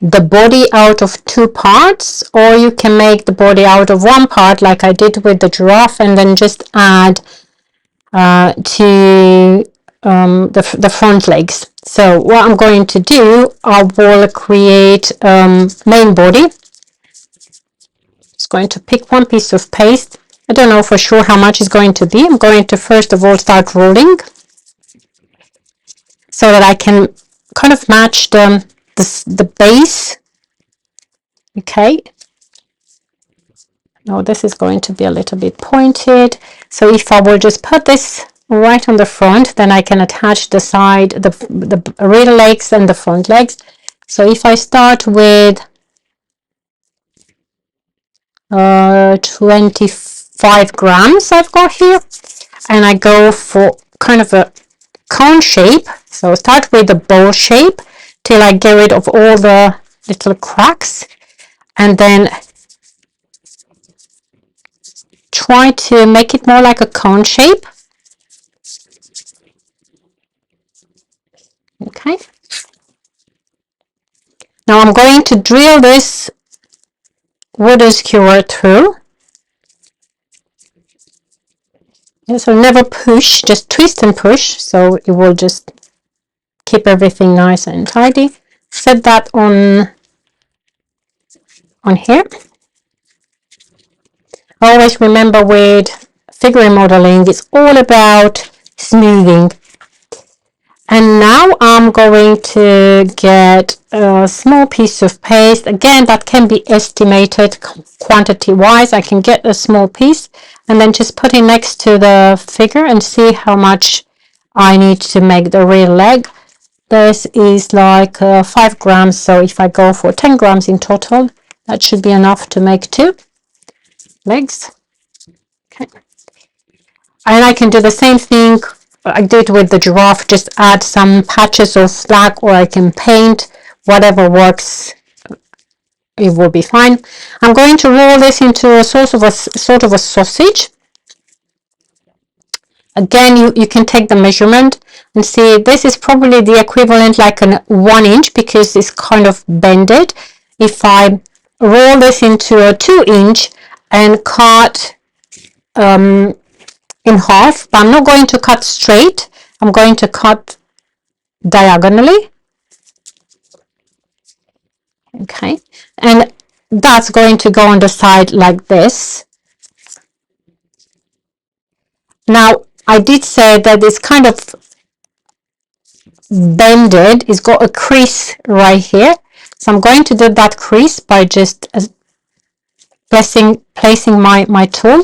body out of two parts, or you can make the body out of one part like I did with the giraffe, and then just add to the front legs. So what I'm going to do, I will create main body. Just going to pick one piece of paste. I don't know for sure how much is going to be. I'm going to first of all start rolling so that I can kind of match the base. Okay. Now this is going to be a little bit pointed. So if I will just put this right on the front, then I can attach the side, the rear legs and the front legs. So if I start with 25 grams I've got here, and I go for kind of a cone shape. So start with the bowl shape till I get rid of all the little cracks, and then try to make it more like a cone shape. Okay. Now I'm going to drill this wooden skewer through. So never push, just twist and push, so it will just keep everything nice and tidy. Set that on here. Always remember with figurine modeling, it's all about smoothing. And now I'm going to get a small piece of paste. Again, that can be estimated quantity wise. I can get a small piece and then just put it next to the figure and see how much I need to make the real leg. This is like 5 grams, so if I go for 10 grams in total, that should be enough to make 2 legs. Okay. And I can do the same thing I did with the giraffe, just add some patches of slack, or I can paint, whatever works, it will be fine. I'm going to roll this into a sort of a sausage. Again, you can take the measurement and see this is probably the equivalent like an 1 inch because it's kind of bended. If I roll this into a 2 inch and cut in half, but I'm not going to cut straight, I'm going to cut diagonally. Okay, and that's going to go on the side like this. Now I did say that it's kind of bended, it's got a crease right here, so I'm going to do that crease by just placing my tool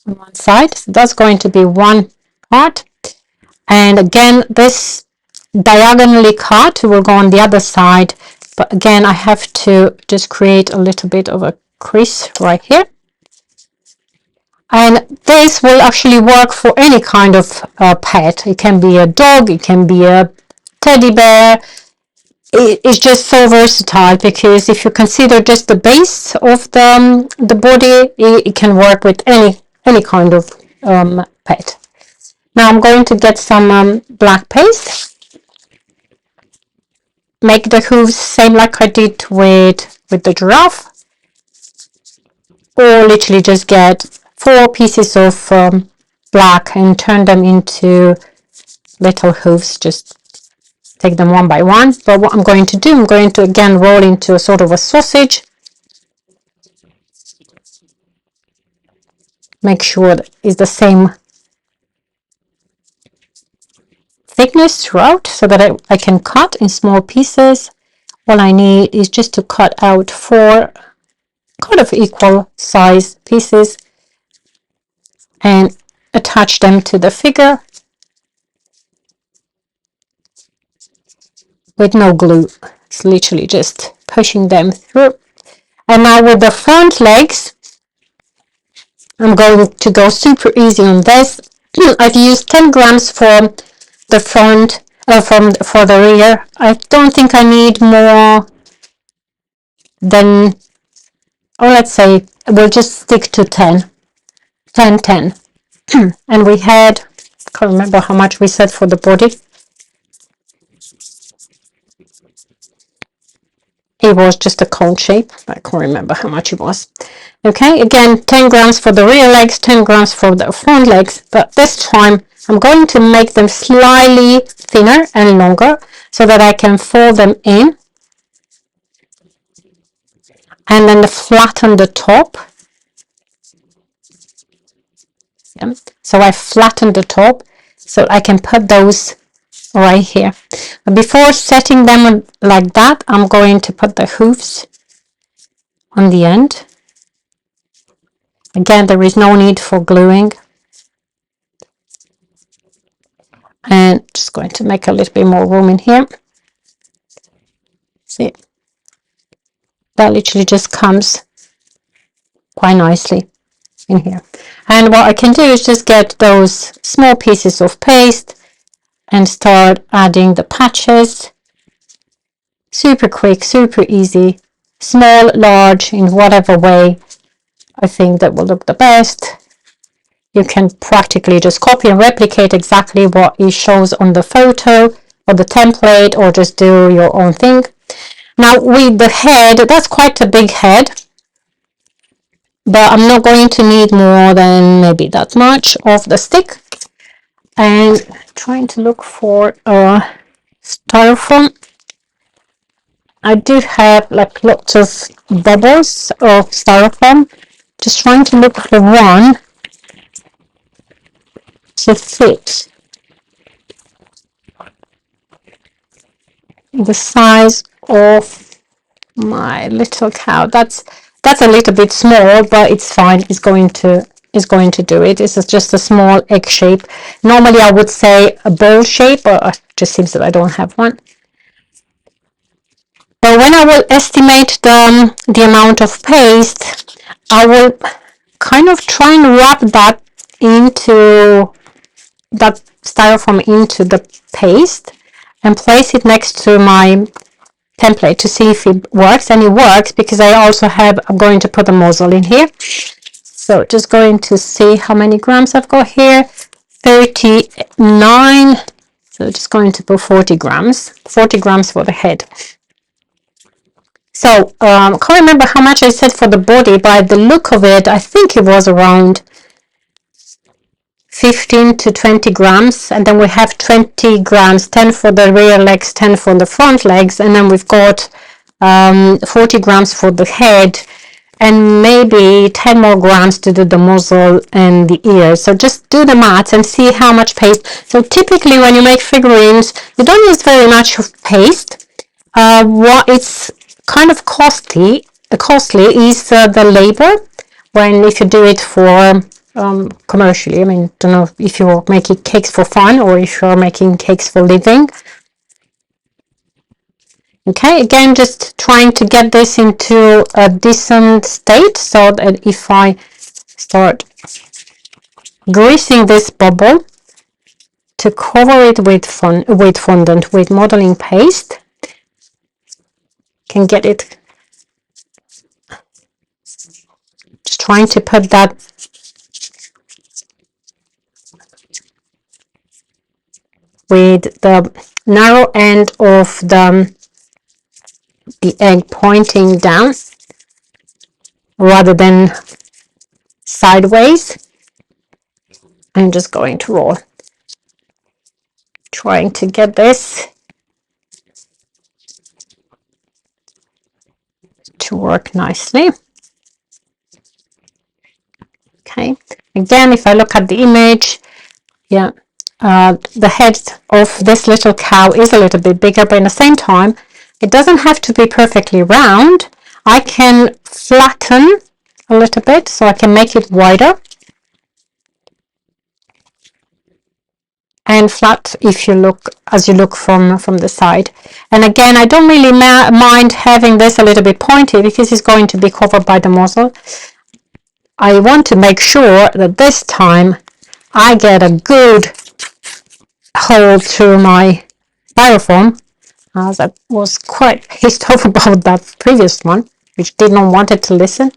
on one side. So that's going to be one part, and again this diagonally cut will go on the other side, but again I have to just create a little bit of a crease right here. And this will actually work for any kind of pet. It can be a dog, it can be a teddy bear. It's just so versatile because if you consider just the base of the body, it can work with any kind of pet. Now I'm going to get some black paste. Make the hooves same like I did with the giraffe, or literally just get 4 pieces of black and turn them into little hooves. Just take them one by one. But what I'm going to do, I'm going to again roll into a sort of a sausage. Make sure that it's the same thickness throughout so that I can cut in small pieces. All I need is just to cut out 4 kind of equal size pieces and attach them to the figure with no glue. It's literally just pushing them through. And now with the front legs, I'm going to go super easy on this. I've used 10 grams for the front, for the rear. I don't think I need more than, or let's say we'll just stick to 10. And we had, I can't remember how much we said for the body. It was just a cone shape. I can't remember how much it was. Okay, again, 10 grams for the rear legs, 10 grams for the front legs, but this time I'm going to make them slightly thinner and longer so that I can fold them in and then flatten the top. Yeah. So I flattened the top so I can put those right here. But before setting them like that, I'm going to put the hooves on the end. Again, there is no need for gluing. And just going to make a little bit more room in here. See, that literally just comes quite nicely in here. And what I can do is just get those small pieces of paste and start adding the patches. Super quick, super easy, small, large, in whatever way I think that will look the best. You can practically just copy and replicate exactly what it shows on the photo or the template, or just do your own thing. Now with the head, that's quite a big head, but I'm not going to need more than maybe that much of the stick. And trying to look for a styrofoam. I do have like lots of bubbles of styrofoam. Just trying to look for one to fit the size of my little cow. That's a little bit small, but it's fine. It's going to do it. This is just a small egg shape. Normally I would say a bowl shape, but it just seems that I don't have one. But when I will estimate the amount of paste, I will kind of try and wrap that into that styrofoam into the paste and place it next to my template to see if it works. And it works because I'm going to put a muzzle in here. So just going to see how many grams I've got here. 39. So just going to put 40 grams for the head. So I can't remember how much I said for the body. By the look of it, I think it was around 15 to 20 grams, and then we have 20 grams, 10 for the rear legs, 10 for the front legs, and then we've got 40 grams for the head, and maybe 10 more grams to do the muzzle and the ears. So just do the maths and see how much paste. So typically when you make figurines, you don't use very much of paste. What it's kind of costly is the labor if you do it for commercially. I mean, don't know if you're making cakes for fun or if you're making cakes for living. Okay, again, just trying to get this into a decent state so that if I start greasing this bubble to cover it with fondant, with modeling paste, can get it. Just trying to put that with the narrow end of the egg pointing down rather than sideways. I'm just going to roll, trying to get this to work nicely. Okay, again, if I look at the image, yeah, the head of this little cow is a little bit bigger, but at the same time, it doesn't have to be perfectly round. I can flatten a little bit so I can make it wider and flat if you look from the side. And again, I don't really mind having this a little bit pointy because it's going to be covered by the muzzle. I want to make sure that this time I get a good hole through my styrofoam, as I was quite pissed off about that previous one, which did not want it to listen.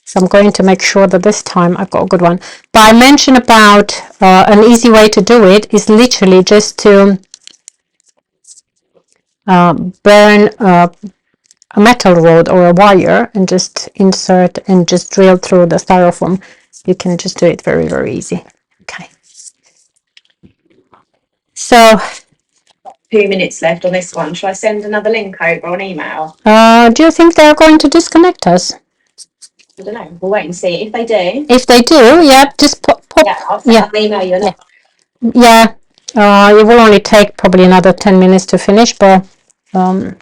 So I'm going to make sure that this time I've got a good one. But I mentioned about an easy way to do it is literally just to burn a metal rod or a wire and just insert and just drill through the styrofoam. You can just do it very, very easy. Okay. So 2 minutes left on this one. Shall I send another link over on email? do you think they're going to disconnect us? I don't know. We'll wait and see. If they do, Yeah, just pop. I'll email you. Yeah, it will only take probably another 10 minutes to finish, but yeah.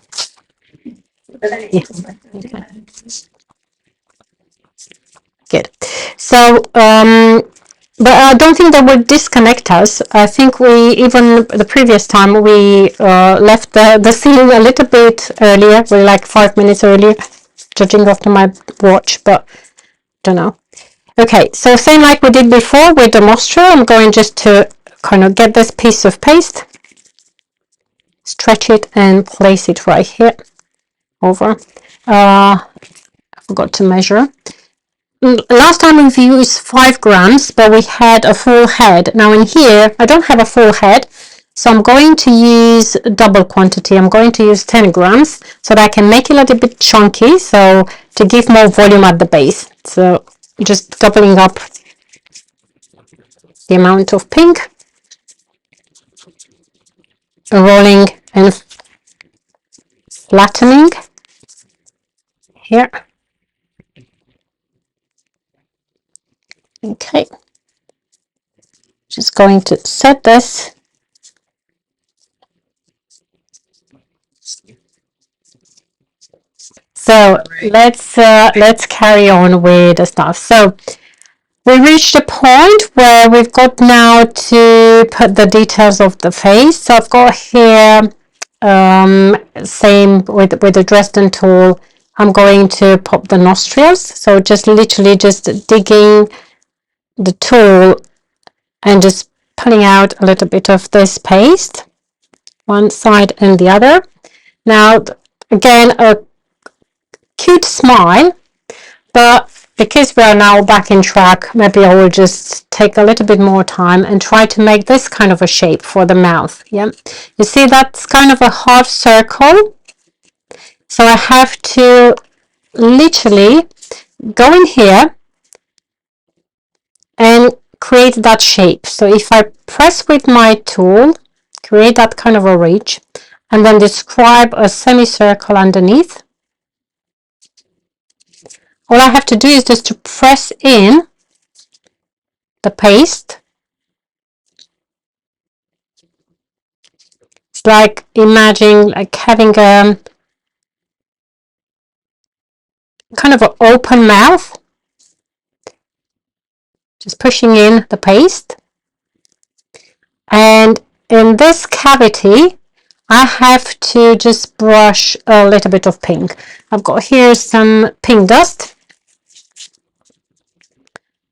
Okay. Good. So, but I don't think they will disconnect us. I think even the previous time we left the scene a little bit earlier. We're like 5 minutes earlier, judging after my watch, but don't know. Okay, so same like we did before with the nostril, I'm going just to kind of get this piece of paste, stretch it and place it right here over. I forgot to measure. Last time we've used 5 grams, but we had a full head. Now in here, I don't have a full head, so I'm going to use double quantity. I'm going to use 10 grams so that I can make it a little bit chunky, so to give more volume at the base. So just doubling up the amount of pink, rolling and flattening here. Okay, just going to set this. So let's carry on with the stuff. So we reached a point where we've got now to put the details of the face. So I've got here, same with the Dresden tool, I'm going to pop the nostrils. So just literally just digging the tool and just pulling out a little bit of this paste, one side and the other. Now, again, a cute smile, but because we are now back in track, maybe I will just take a little bit more time and try to make this kind of a shape for the mouth. Yeah, you see that's kind of a half circle, so I have to literally go in here and create that shape. So if I press with my tool, create that kind of a ridge, and then describe a semicircle underneath, all I have to do is just to press in the paste. It's like imagine like having a kind of an open mouth, just pushing in the paste. And in this cavity, I have to just brush a little bit of pink. I've got here some pink dust,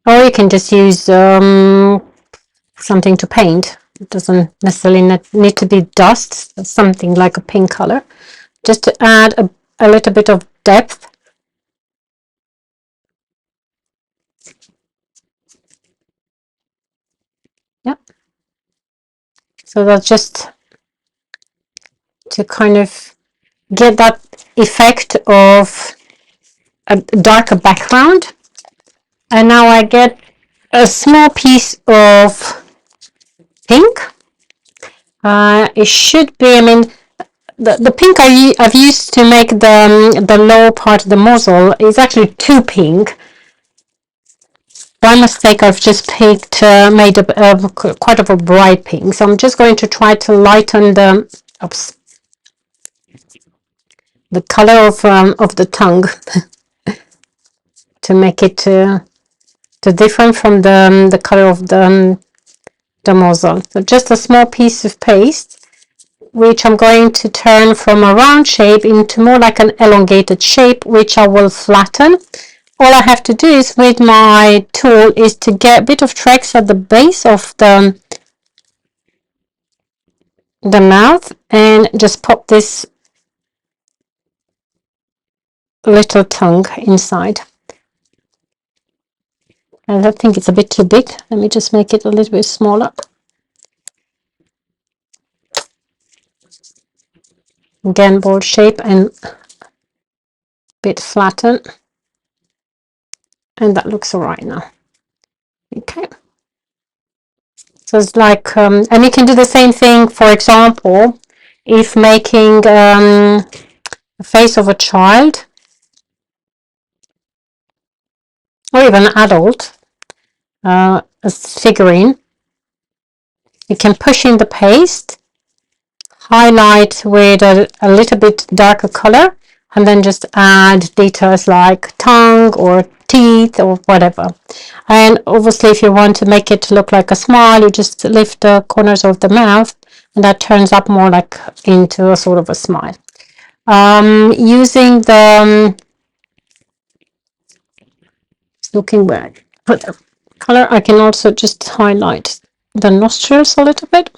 or you can just use something to paint. It doesn't necessarily need to be dust, something like a pink color, just to add a little bit of depth. Yep. So that's just to kind of get that effect of a darker background. And now I get a small piece of pink. It should be, I mean, the pink I've used to make the lower part of the muzzle is actually too pink. By mistake, I've just picked, made quite of a bright pink. So I'm just going to try to lighten the color of the tongue to make it different from the color of the muzzle. So just a small piece of paste, which I'm going to turn from a round shape into more like an elongated shape, which I will flatten. All I have to do is with my tool is to get a bit of tracks at the base of the mouth and just pop this little tongue inside. And I think it's a bit too big. Let me just make it a little bit smaller. Again, bold shape and a bit flatten. And that looks all right now. Okay. So it's like, and you can do the same thing, for example, if making a face of a child or even an adult, a figurine, you can push in the paste, highlight with a little bit darker color, and then just add details like tongue or teeth or whatever. And obviously if you want to make it look like a smile, you just lift the corners of the mouth and that turns up more like into a sort of a smile. Using the looking where I put the color. I can also just highlight the nostrils a little bit.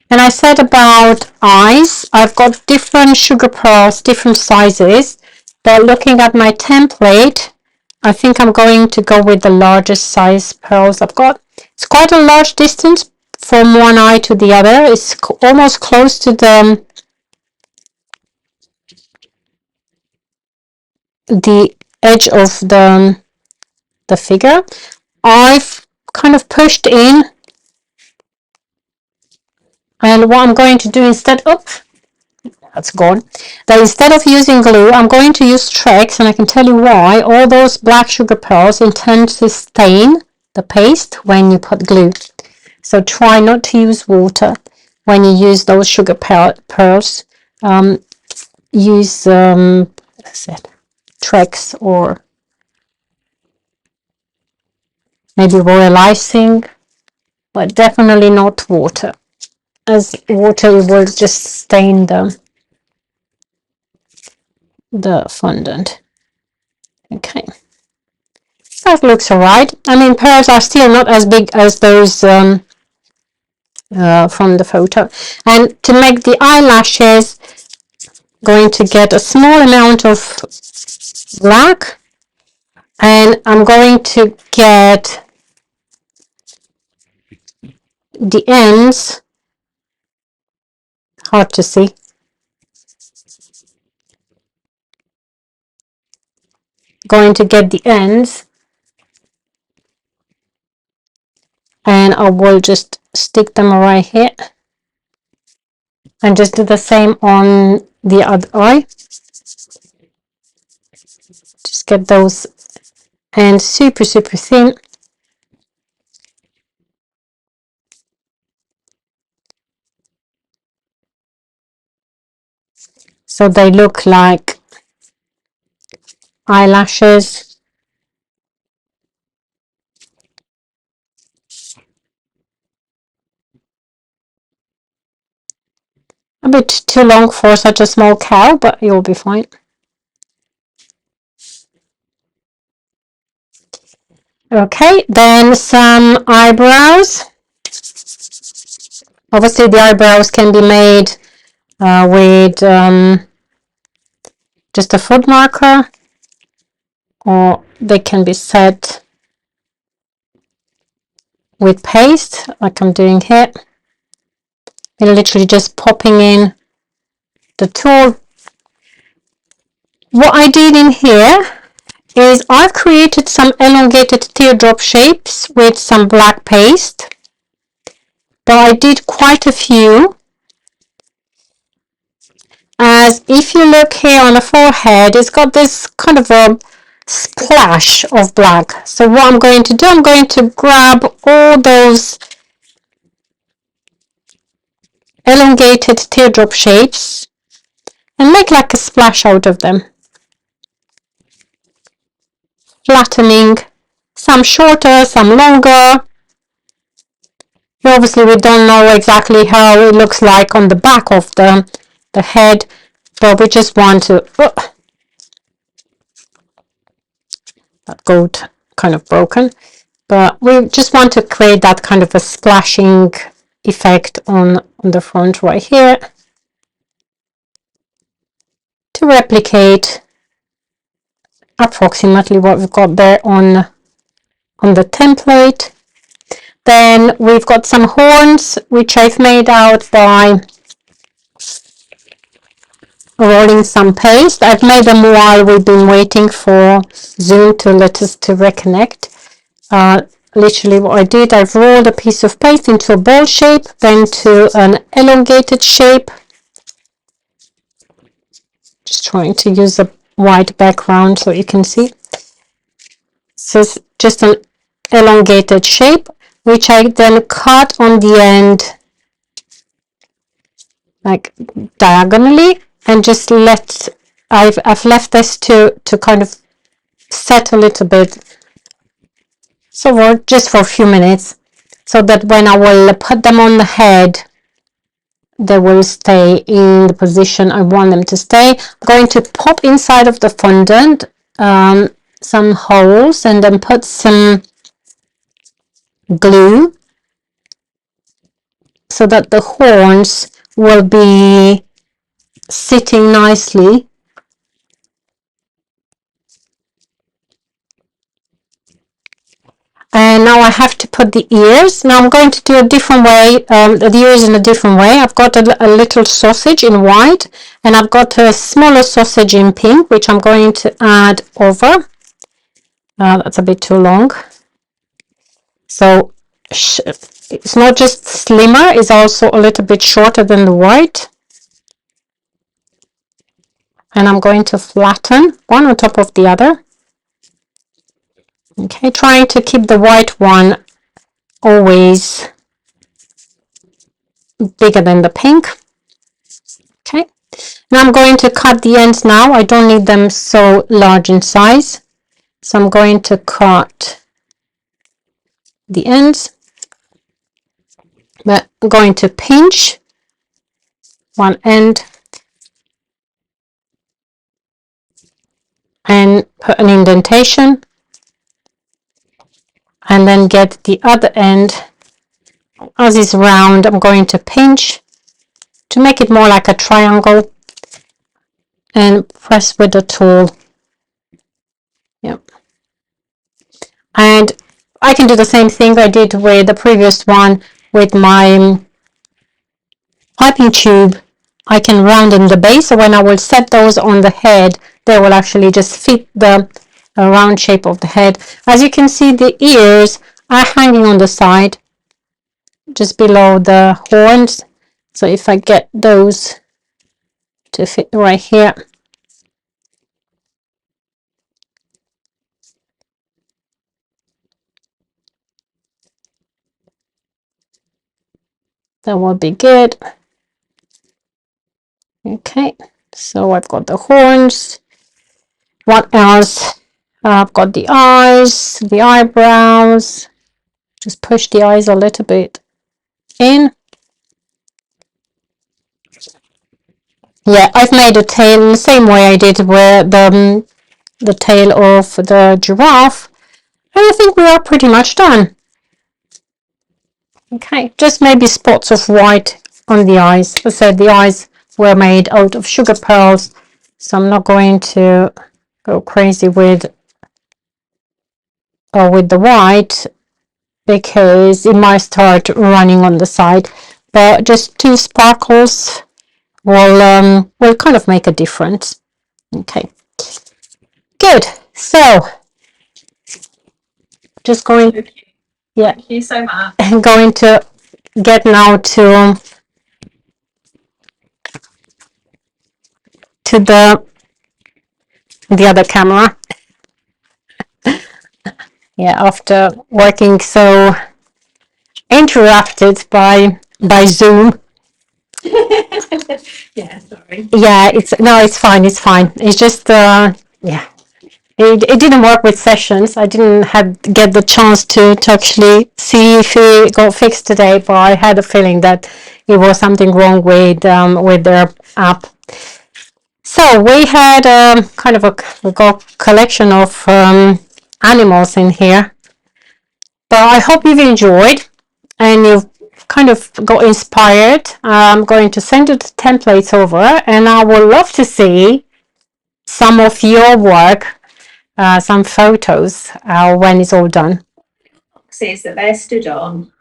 And I said about eyes, I've got different sugar pearls, different sizes, but looking at my template, I think I'm going to go with the largest size pearls I've got. It's quite a large distance from one eye to the other. It's almost close to the edge of the figure. I've kind of pushed in, and what I'm going to do instead, that's gone. That instead of using glue, I'm going to use Trex, and I can tell you why. All those black sugar pearls intend to stain the paste when you put glue. So try not to use water when you use those sugar pearls. Use Trex or maybe royal icing, but definitely not water, as water will just stain the fondant. Okay, that looks alright. I mean, pearls are still not as big as those from the photo. And to make the eyelashes, going to get a small amount of black, and I'm going to get the ends, hard to see, going to get the ends, and I will just stick them right here and just do the same on the other eye. Just get those ends super thin, so they look like eyelashes. A bit too long for such a small cow, but you'll be fine. Okay, then some eyebrows. Obviously the eyebrows can be made with just a foot marker, or they can be set with paste like I'm doing here. And literally just popping in the tool. What I did in here is I've created some elongated teardrop shapes with some black paste, but I did quite a few, as if you look here on the forehead, it's got this kind of a splash of black. So what I'm going to do, I'm going to grab all those elongated teardrop shapes and make like a splash out of them, flattening, some shorter, some longer. Obviously we don't know exactly how it looks like on the back of the head, but we just want to, that goat kind of broken, but we just want to create that kind of a splashing effect on the front right here to replicate approximately what we've got there on the template. Then we've got some horns which I've made out by rolling some paste. I've made them while we've been waiting for Zoom to let us to reconnect. Literally what I did, I've rolled a piece of paste into a ball shape, then to an elongated shape. Just trying to use a white background so you can see. So it's just an elongated shape, which I then cut on the end like diagonally, and just I've left this to kind of set a little bit, so just for a few minutes, so that when I will put them on the head, they will stay in the position I want them to stay. I'm going to pop inside of the fondant some holes and then put some glue so that the horns will be sitting nicely. And now I have to put the ears. Now I'm going to do a different way, the ears in a different way. I've got a little sausage in white, and I've got a smaller sausage in pink, which I'm going to add over. That's a bit too long. So it's not just slimmer, it's also a little bit shorter than the white. And I'm going to flatten one on top of the other. Okay, trying to keep the white one always bigger than the pink. Okay, now I'm going to cut the ends now. I don't need them so large in size. So I'm going to cut the ends. But I'm going to pinch one end and put an indentation. And then get the other end. As it's round, I'm going to pinch to make it more like a triangle and press with the tool. Yep. And I can do the same thing I did with the previous one with my piping tube. I can round the base, so when I will set those on the head, they will actually just fit the round shape of the head. As you can see, the ears are hanging on the side, just below the horns. So if I get those to fit right here, that will be good. Okay, so I've got the horns. What else? I've got the eyes, the eyebrows. Just push the eyes a little bit in. Yeah, I've made a tail in the same way I did with the tail of the giraffe. And I think we are pretty much done. Okay, just maybe spots of white on the eyes. As I said, the eyes were made out of sugar pearls, so I'm not going to go crazy with the white because it might start running on the side. But just 2 sparkles will kind of make a difference. Okay, good. So just going, yeah, Thank you so much. I'm going to get now to the other camera. Yeah, after working so interrupted by Zoom. Yeah, sorry. Yeah, it's fine, it's fine. It's just yeah. It didn't work with sessions. I didn't get the chance to actually see if it got fixed today, but I had a feeling that it was something wrong with their app. So we had kind of we got collection of animals in here, but I hope you've enjoyed and you've kind of got inspired. I'm going to send you the templates over, and I would love to see some of your work, some photos when it's all done. Boxes that they're stood on.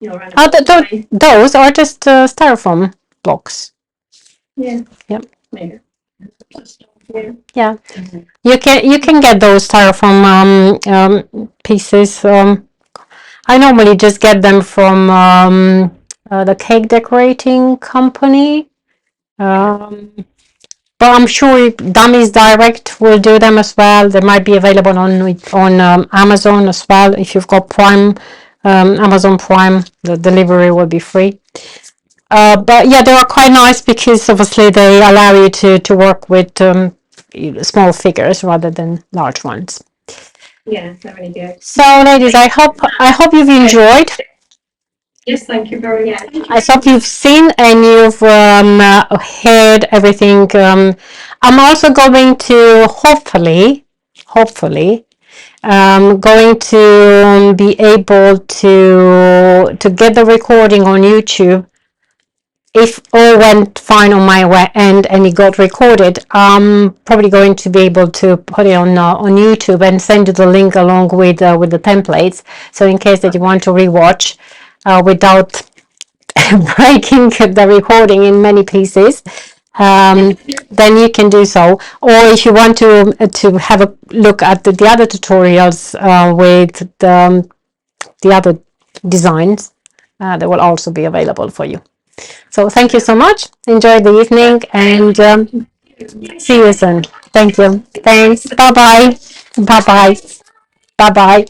Those are just styrofoam blocks. Yeah. Yep. Yeah. Yeah. You can get those styrofoam pieces. I normally just get them from the cake decorating company. But I'm sure Dummies Direct will do them as well. They might be available on Amazon as well. If you've got Prime, Amazon Prime, the delivery will be free. But yeah, they are quite nice because obviously they allow you to work with small figures rather than large ones. Yeah, they're really good. So, ladies, I hope you've enjoyed. Yes, thank you very much. I hope you've seen and you've heard everything. I'm also going to hopefully hopefully, going to be able to get the recording on YouTube. If all went fine on my end and it got recorded, I'm probably going to be able to put it on YouTube and send you the link along with the templates. So in case that you want to rewatch without breaking the recording in many pieces, then you can do so. Or if you want to have a look at the other tutorials with the other designs, they will also be available for you. So thank you so much. Enjoy the evening and see you soon. Thank you. Thanks. Bye bye. Bye bye. Bye bye.